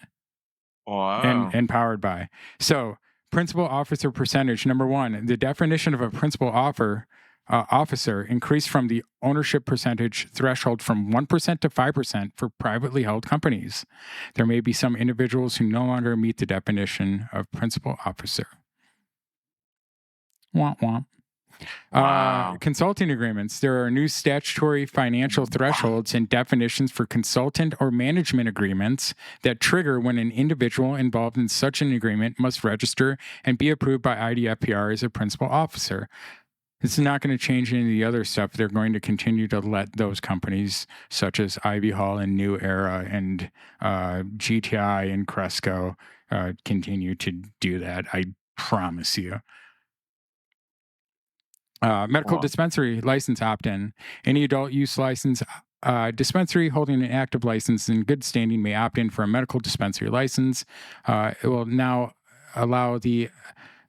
Wow. And powered by. So principal officer percentage. Number one, the definition of a principal officer increased from the ownership percentage threshold from 1% to 5% for privately held companies. There may be some individuals who no longer meet the definition of principal officer. Womp womp. Wow. Consulting agreements. There are new statutory financial thresholds and definitions for consultant or management agreements that trigger when an individual involved in such an agreement must register and be approved by IDFPR as a principal officer. It's not going to change any of the other stuff. They're going to continue to let those companies such as Ivy Hall and New Era and GTI and Cresco continue to do that. I promise you. Medical dispensary license opt-in. Any adult use license dispensary holding an active license in good standing may opt in for a medical dispensary license. It will now allow the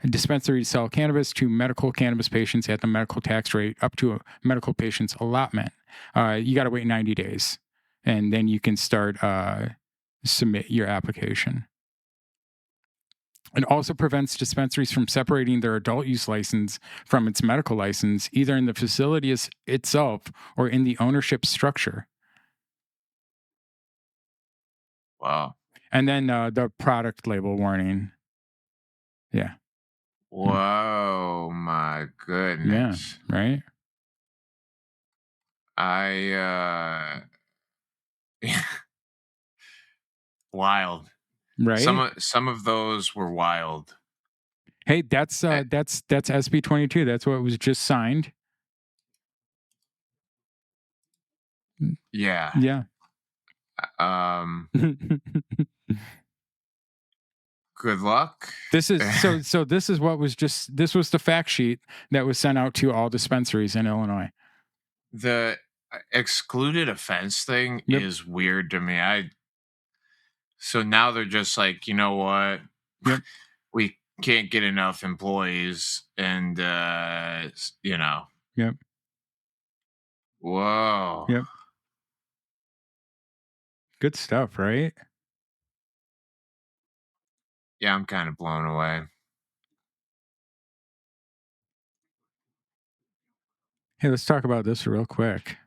dispensary to sell cannabis to medical cannabis patients at the medical tax rate up to a medical patient's allotment. You got to wait 90 days, and then you can start submit your application. It also prevents dispensaries from separating their adult use license from its medical license, either in the facility itself or in the ownership structure. Wow. And then the product label warning. Yeah. Whoa, my goodness. Yeah, right? Wild. Right. Some of those were wild. Hey, that's SB 22. That's what was just signed. Yeah. Yeah. Good luck. This is so this is what was just, this was the fact sheet that was sent out to all dispensaries in Illinois. The excluded offense thing is weird to me. So now they're just like, you know what? Yep. We can't get enough employees, and you know. Yep. Whoa. Yep. Good stuff, right? Yeah, I'm kind of blown away. Hey, let's talk about this real quick.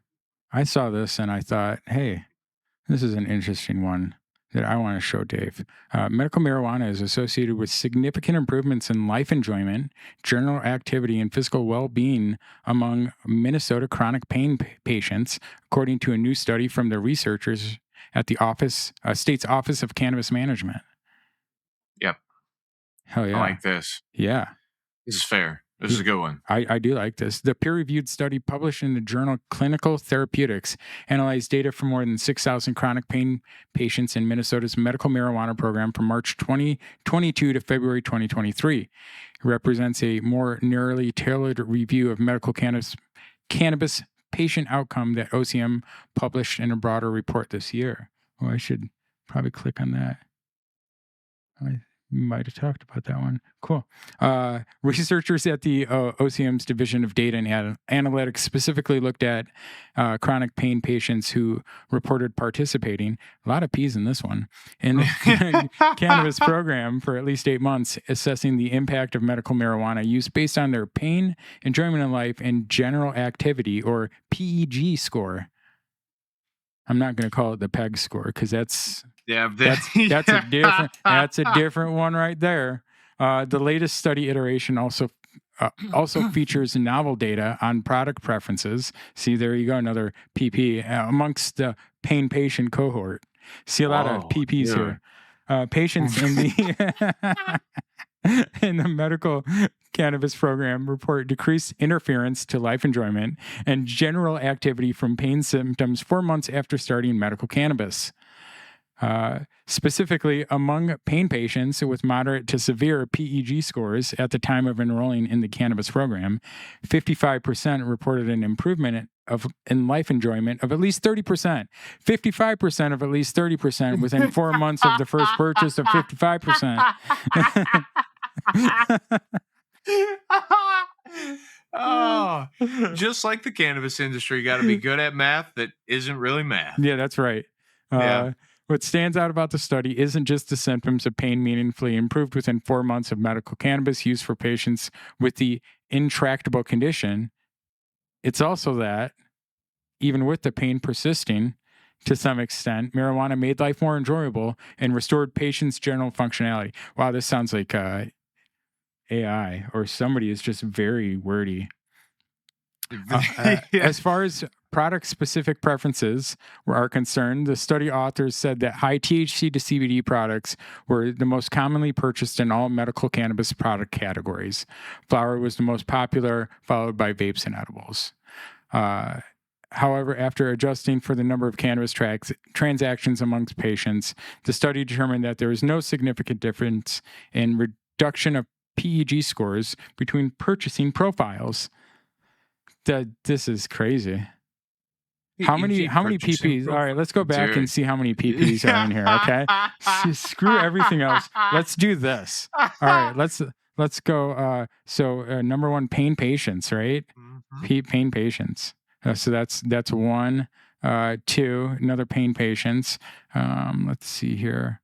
I saw this and I thought, hey, this is an interesting one that I want to show Dave. Medical marijuana is associated with significant improvements in life enjoyment, general activity, and physical well-being among Minnesota chronic pain patients, according to a new study from the researchers at the state's Office of Cannabis Management. Yep. Hell yeah. I like this. Yeah. This is fair. This is a good one. I do like this. The peer-reviewed study published in the journal Clinical Therapeutics analyzed data from more than 6,000 chronic pain patients in Minnesota's medical marijuana program from March 2022 to February 2023. It represents a more narrowly tailored review of medical cannabis patient outcome that OCM published in a broader report this year. Oh, I should probably click on that. I might have talked about that one. Cool. Researchers at the OCM's Division of Data and Analytics specifically looked at chronic pain patients who reported participating, a lot of P's in this one, in the cannabis program for at least 8 months, assessing the impact of medical marijuana use based on their pain, enjoyment in life, and general activity, or PEG score. I'm not going to call it the PEG score because that's a different one right there. The latest study iteration also features novel data on product preferences. See, there you go, another PP amongst the pain patient cohort. See a lot of PPs here. Patients in the in the medical cannabis program report decreased interference to life enjoyment and general activity from pain symptoms 4 months after starting medical cannabis. Specifically, among pain patients with moderate to severe PEG scores at the time of enrolling in the cannabis program, 55% reported an improvement in life enjoyment of at least 30%. 55% of at least 30% within 4 months of the first purchase of 55%. Oh, just like the cannabis industry, you got to be good at math that isn't really math. Yeah, that's right. What stands out about the study isn't just the symptoms of pain meaningfully improved within 4 months of medical cannabis use for patients with the intractable condition. It's also that, even with the pain persisting to some extent, marijuana made life more enjoyable and restored patients' general functionality. Wow, this sounds like AI, or somebody is just very wordy. As far as product-specific preferences are concerned, the study authors said that high THC to CBD products were the most commonly purchased in all medical cannabis product categories. Flower was the most popular, followed by vapes and edibles. However, after adjusting for the number of cannabis transactions amongst patients, the study determined that there was no significant difference in reduction of PEG scores between purchasing profiles. This is crazy. How many PPs? All right, let's go back and see how many PPs are in here. Okay, screw everything else. Let's do this. All right, let's go. So number one, pain patients, right? Mm-hmm. Pain patients. So that's one. Two, another pain patients. Let's see here.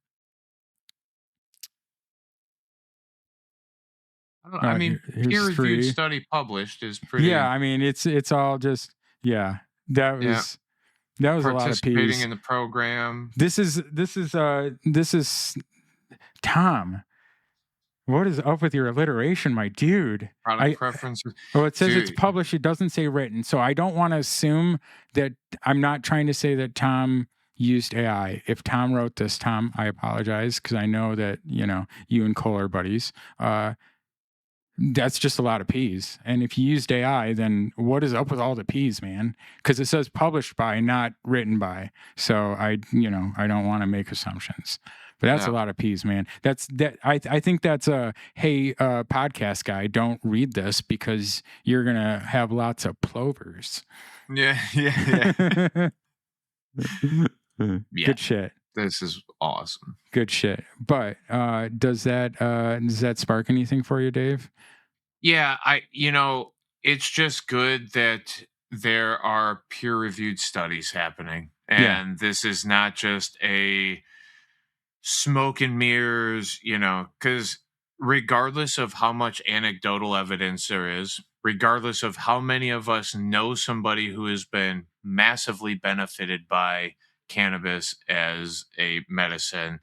I mean, peer-reviewed study published is pretty. Yeah, I mean, it's all just That was a lot of participating P's in the program. This is Tom. What is up with your alliteration, my dude? Product preferences. Oh, it says it's published. It doesn't say written. So I don't want to assume that. I'm not trying to say that Tom used AI. If Tom wrote this, Tom, I apologize, because I know that you and Cole are buddies. That's just a lot of P's. And if you used AI, then what is up with all the P's, man? Because it says published by, not written by. So I don't want to make assumptions. But that's a lot of P's, man. I think that's podcast guy, don't read this because you're gonna have lots of plovers. Yeah. Good shit. This is awesome. Good shit. But does that spark anything for you, Dave? Yeah, it's just good that there are peer-reviewed studies happening, and this is not just a smoke and mirrors, because regardless of how much anecdotal evidence there is, regardless of how many of us know somebody who has been massively benefited by cannabis as a medicine.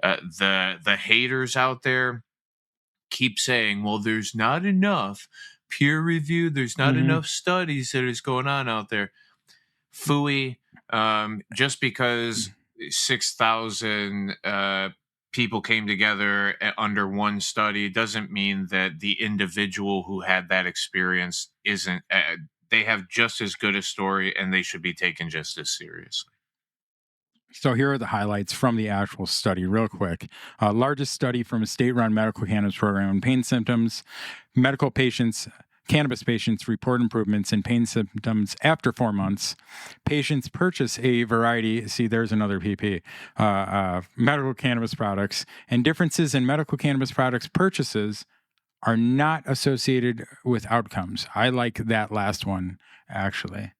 The haters out there keep saying, well, there's not enough peer review, there's not enough studies that is going on out there. Phooey. Just because 6,000 people came together under one study doesn't mean that the individual who had that experience isn't. They have just as good a story, and they should be taken just as seriously. So here are the highlights from the actual study, real quick. Largest study from a state-run medical cannabis program on pain symptoms. Cannabis patients report improvements in pain symptoms after 4 months. Patients purchase a variety, see, there's another PP, medical cannabis products, and differences in medical cannabis products purchases are not associated with outcomes. I like that last one, actually.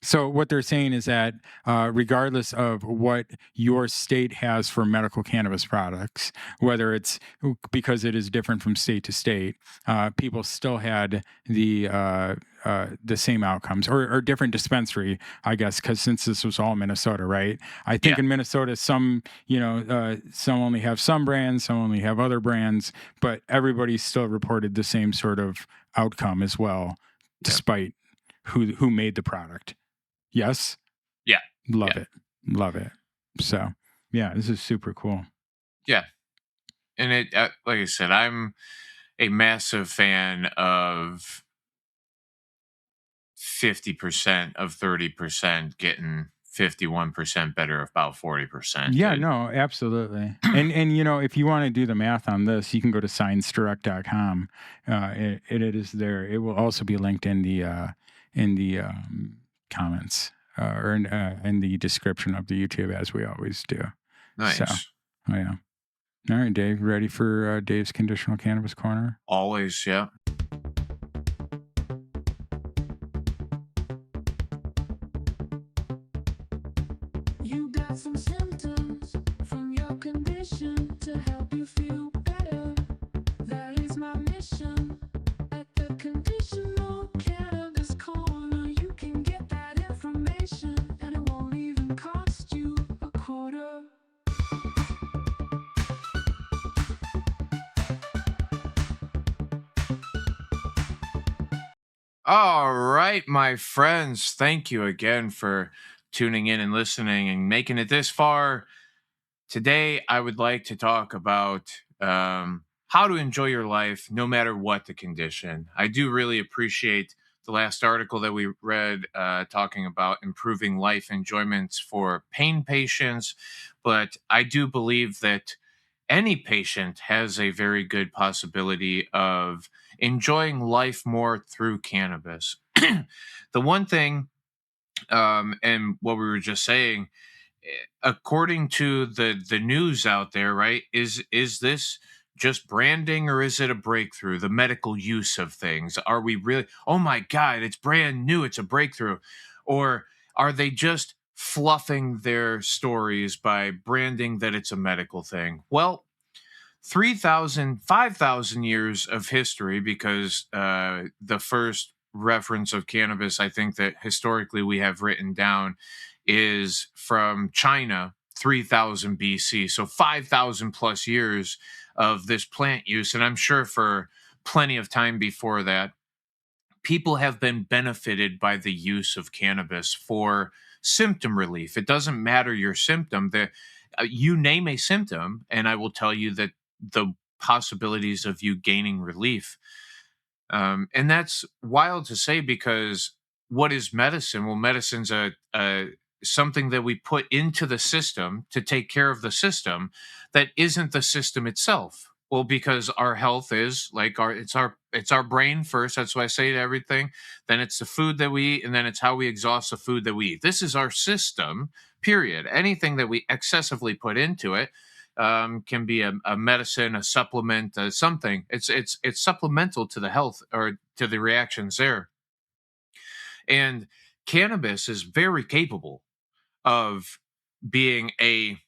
So what they're saying is that regardless of what your state has for medical cannabis products, whether it's because it is different from state to state, people still had the same outcomes or different dispensary, I guess, because since this was all Minnesota, right? I think in Minnesota, some some only have some brands, some only have other brands, but everybody still reported the same sort of outcome as well, despite who made the product. Yes. Yeah. Love it. So, yeah, this is super cool. Yeah. And it, like I said, I'm a massive fan of 50% of 30% getting 51% better, about 40%. Yeah, no, absolutely. and if you want to do the math on this, you can go to sciencdirect.com. It is there. It will also be linked in the comments or in the description of the YouTube, as we always do. Nice. So, yeah. All right, Dave, ready for Dave's Conditional Cannabis Corner? Always, yeah. You got some symptoms from your condition to help you feel better. That is my mission. At the Conditional Cannabis Corner, you can get that information, and it won't even cost you a quarter. All right, my friends. Thank you again for tuning in and listening and making it this far. Today, I would like to talk about how to enjoy your life no matter what the condition. I do really appreciate the last article that we read talking about improving life enjoyments for pain patients, but I do believe that any patient has a very good possibility of enjoying life more through cannabis. The one thing, and what we were just saying, according to the news out there, right? Is this just branding or is it a breakthrough? The medical use of things. Are we really? Oh my God, it's brand new. It's a breakthrough, or are they just fluffing their stories by branding that it's a medical thing? Well, 5,000 years of history, because the first reference of cannabis, I think that historically we have written down, is from China, 3000 BC. So 5,000 plus years of this plant use. And I'm sure for plenty of time before that, people have been benefited by the use of cannabis for symptom relief. It doesn't matter your symptom. You name a symptom, and I will tell you that the possibilities of you gaining relief. And that's wild to say, because what is medicine? Well, medicine's a something that we put into the system to take care of the system that isn't the system itself. Well, because our health is like it's our brain first. That's why I say to everything. Then it's the food that we eat, and then it's how we exhaust the food that we eat. This is our system. Period. Anything that we excessively put into it can be a medicine, a supplement, something. It's supplemental to the health or to the reactions there. And cannabis is very capable of being a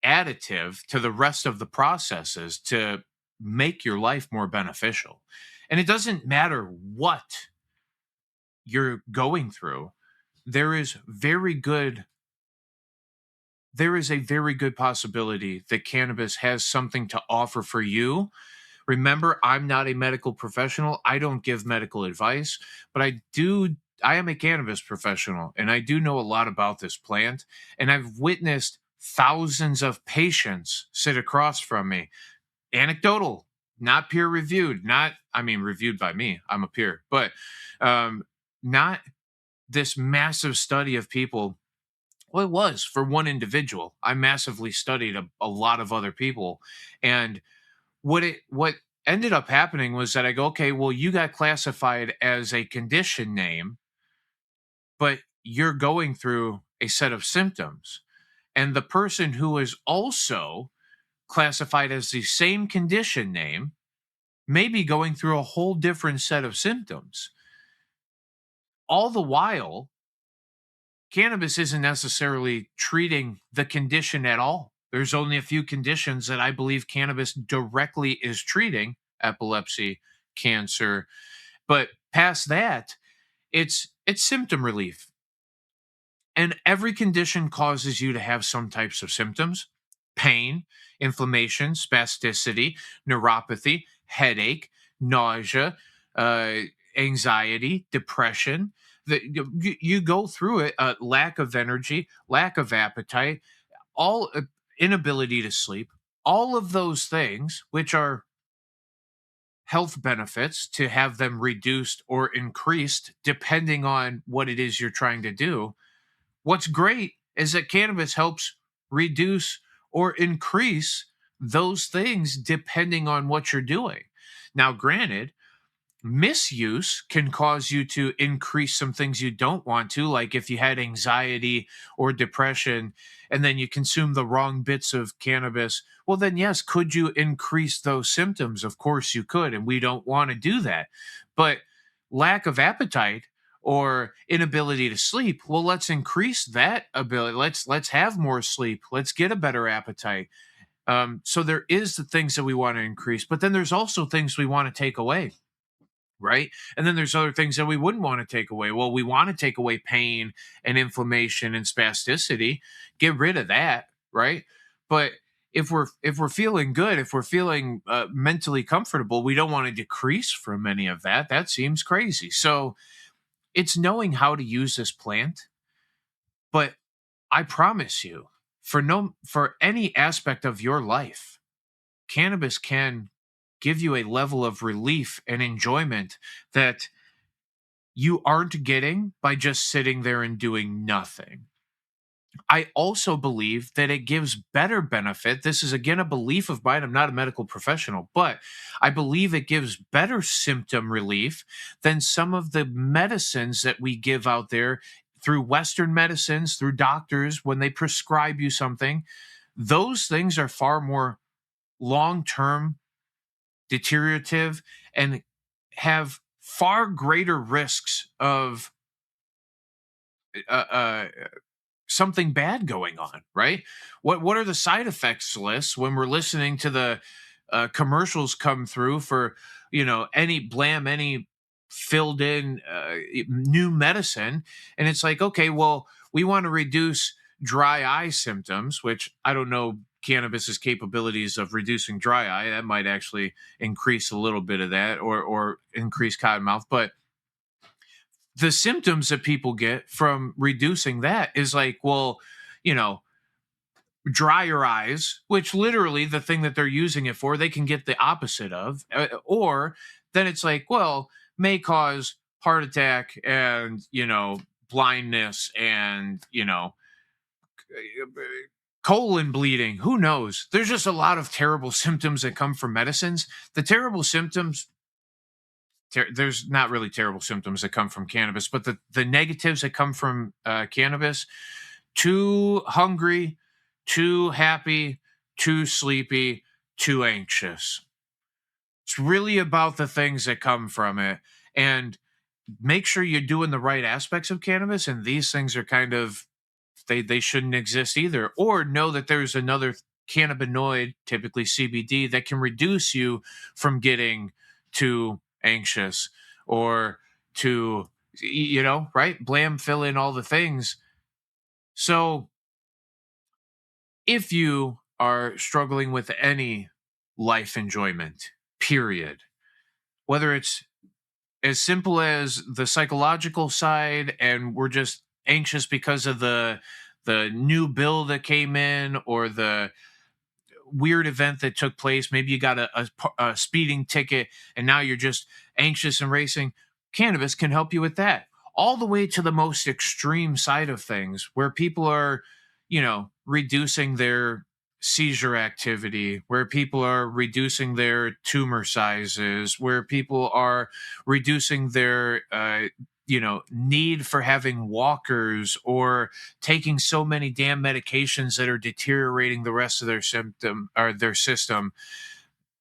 additive to the rest of the processes to make your life more beneficial. And it doesn't matter what you're going through. there is a very good possibility that cannabis has something to offer for you. Remember, I'm not a medical professional. I don't give medical advice, but I am a cannabis professional and I do know a lot about this plant. And I've witnessed thousands of patients sit across from me. Anecdotal, not peer reviewed, reviewed by me. I'm a peer, but not this massive study of people. Well, it was for one individual. I massively studied a lot of other people. And what ended up happening was that I go, okay, well, you got classified as a condition name, but you're going through a set of symptoms. And the person who is also classified as the same condition name may be going through a whole different set of symptoms. All the while, cannabis isn't necessarily treating the condition at all. There's only a few conditions that I believe cannabis directly is treating: epilepsy, cancer. But past that, it's symptom relief. And every condition causes you to have some types of symptoms: pain, inflammation, spasticity, neuropathy, headache, nausea, uh, anxiety, depression. You go through it, lack of energy, lack of appetite, all inability to sleep, all of those things, which are health benefits, to have them reduced or increased depending on what it is you're trying to do. What's great is that cannabis helps reduce or increase those things depending on what you're doing. Now, granted, misuse can cause you to increase some things you don't want to, like if you had anxiety or depression and then you consume the wrong bits of cannabis. Well, then, yes, could you increase those symptoms? Of course you could, and we don't want to do that. But lack of appetite or inability to sleep, well, let's increase that ability. Let's have more sleep. Let's get a better appetite. So there is the things that we want to increase, but then there's also things we want to take away, right? And then there's other things that we wouldn't want to take away. Well, we want to take away pain and inflammation and spasticity, get rid of that, right? But if we're feeling good, if we're feeling mentally comfortable, we don't want to decrease from any of that. That seems crazy. So it's knowing how to use this plant. But I promise you, for any aspect of your life, cannabis can give you a level of relief and enjoyment that you aren't getting by just sitting there and doing nothing. I also believe that it gives better benefit. This is again a belief of mine. I'm not a medical professional, but I believe it gives better symptom relief than some of the medicines that we give out there through Western medicines, through doctors when they prescribe you something. Those things are far more long term deteriorative and have far greater risks of uh, uh, something bad going on, right? What are the side effects lists when we're listening to the commercials come through for any filled in new medicine, and it's like, okay, well, we want to reduce dry eye symptoms, which I don't know cannabis's capabilities of reducing dry eye. That might actually increase a little bit of that, or increase cotton mouth, but the symptoms that people get from reducing that is like, well, you know, drier eyes, which literally the thing that they're using it for, they can get the opposite of, or then it's like, well, may cause heart attack and, blindness and, colon bleeding. Who knows? There's just a lot of terrible symptoms that come from medicines. The terrible symptoms, there's not really terrible symptoms that come from cannabis, but the negatives that come from cannabis: too hungry, too happy, too sleepy, too anxious. It's really about the things that come from it. And make sure you're doing the right aspects of cannabis, and these things are kind of, they shouldn't exist either. Or know that there's another cannabinoid, typically CBD, that can reduce you from getting too anxious or too You know, right? Blam, fill in all the things. So if you are struggling with any life enjoyment, period, whether it's as simple as the psychological side and we're just anxious because of the new bill that came in or the weird event that took place, maybe you got a speeding ticket and now you're just anxious and racing, cannabis can help you with that, all the way to the most extreme side of things where people are, reducing their seizure activity, where people are reducing their tumor sizes, where people are reducing their need for having walkers or taking so many damn medications that are deteriorating the rest of their symptom or their system.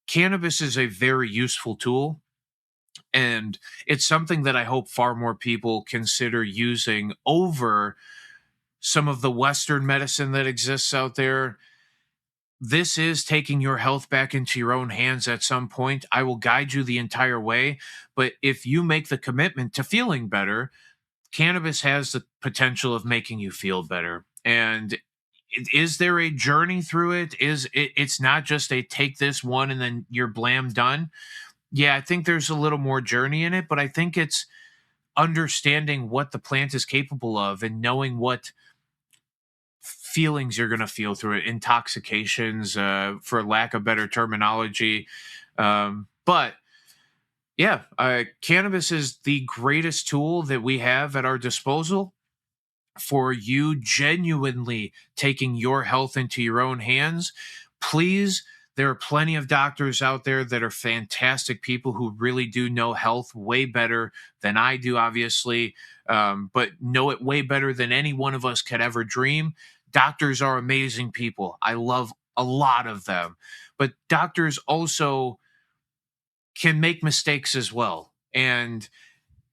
Cannabis is a very useful tool, and it's something that I hope far more people consider using over some of the Western medicine that exists out there. This is taking your health back into your own hands at some point. I will guide you the entire way. But if you make the commitment to feeling better, cannabis has the potential of making you feel better. And is there a journey through it? It's not just a take this one and then you're blam done. Yeah, I think there's a little more journey in it, but I think it's understanding what the plant is capable of and knowing what feelings you're going to feel through it, intoxications, for lack of better terminology. But yeah, cannabis is the greatest tool that we have at our disposal for you genuinely taking your health into your own hands. Please, there are plenty of doctors out there that are fantastic people who really do know health way better than I do, obviously, but know it way better than any one of us could ever dream. Doctors are amazing people. I love a lot of them, but doctors also can make mistakes as well. And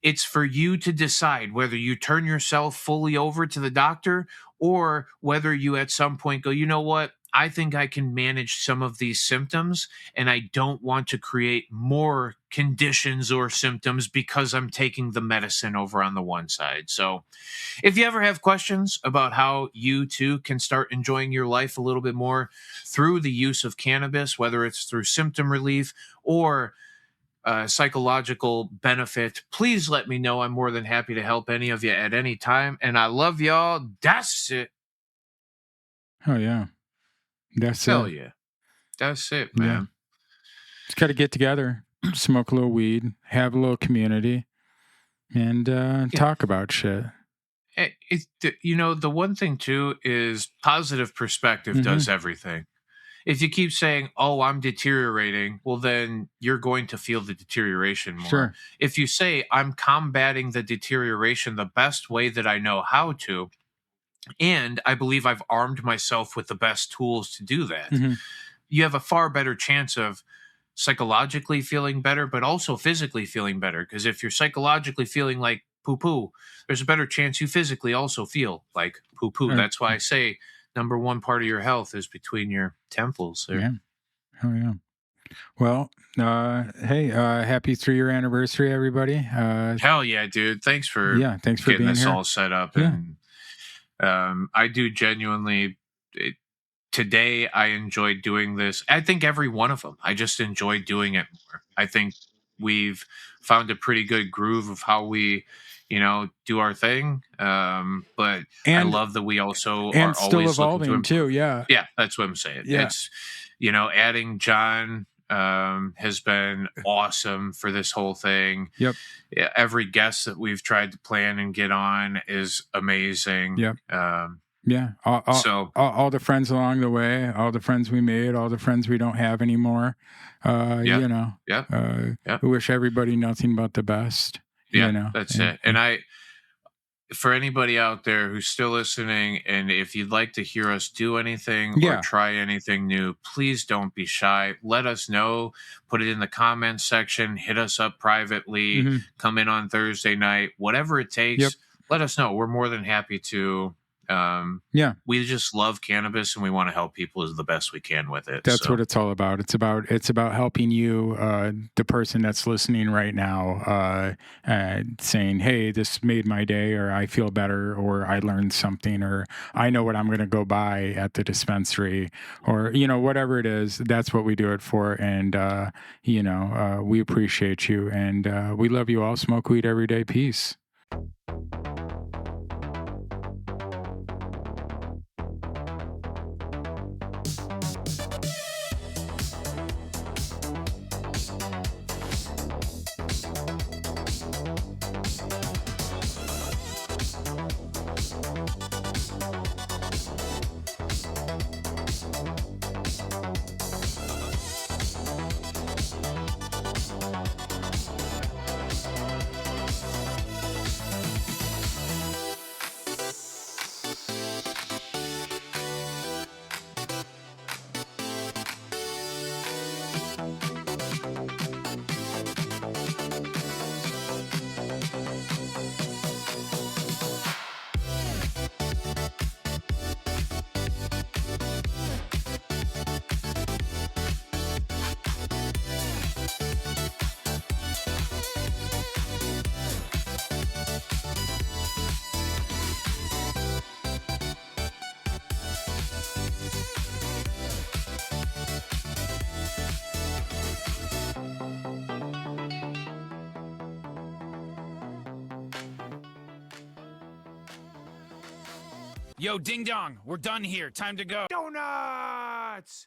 it's for you to decide whether you turn yourself fully over to the doctor or whether you at some point go, you know what? I think I can manage some of these symptoms and I don't want to create more conditions or symptoms because I'm taking the medicine over on the one side. So if you ever have questions about how you too can start enjoying your life a little bit more through the use of cannabis, whether it's through symptom relief or psychological benefit, please let me know. I'm more than happy to help any of you at any time. And I love y'all. That's it. Oh yeah, that's Hell it. yeah. That's it, man. Yeah. Just got to get together, smoke a little weed, have a little community, and talk about shit. The one thing too is positive perspective does everything. If you keep saying, oh, I'm deteriorating, well, then you're going to feel the deterioration more. Sure. If you say, I'm combating the deterioration the best way that I know how to, and I believe I've armed myself with the best tools to do that, you have a far better chance of psychologically feeling better, but also physically feeling better. Because if you're psychologically feeling like poo-poo, there's a better chance you physically also feel like poo-poo. That's why I say number one part of your health is between your temples there. Yeah. Oh yeah. Well, hey, happy 3-year anniversary, everybody. Hell yeah, dude. Thanks for thanks for getting being this here. all set up. Yeah. And I do genuinely today I enjoyed doing this. I think every one of them. I just enjoy doing it more. I think we've found a pretty good groove of how we do our thing. But I love that we also are still always evolving looking to too. Yeah. Yeah, that's what I'm saying. Yeah. It's adding John has been awesome for this whole thing. Yep. Yeah, every guest that we've tried to plan and get on is amazing. Yep. Yeah. So all the friends along the way, all the friends we made, all the friends we don't have anymore. We wish everybody nothing but the best. Yeah, that's it. And for anybody out there who's still listening, and if you'd like to hear us do anything or try anything new, please don't be shy. Let us know. Put it in the comments section. Hit us up privately. Come in on Thursday night. Whatever it takes, let us know. We're more than happy to Yeah. We just love cannabis and we want to help people the best we can with it. That's so. what it's all about. It's about helping you, the person that's listening right now, saying, "Hey, this made my day," or "I feel better," or "I learned something," or "I know what I'm going to go buy at the dispensary," or whatever it is. That's what we do it for, and we appreciate you, and we love you all. Smoke weed every day. Peace. Yo, ding dong, we're done here. Time to go. Donuts!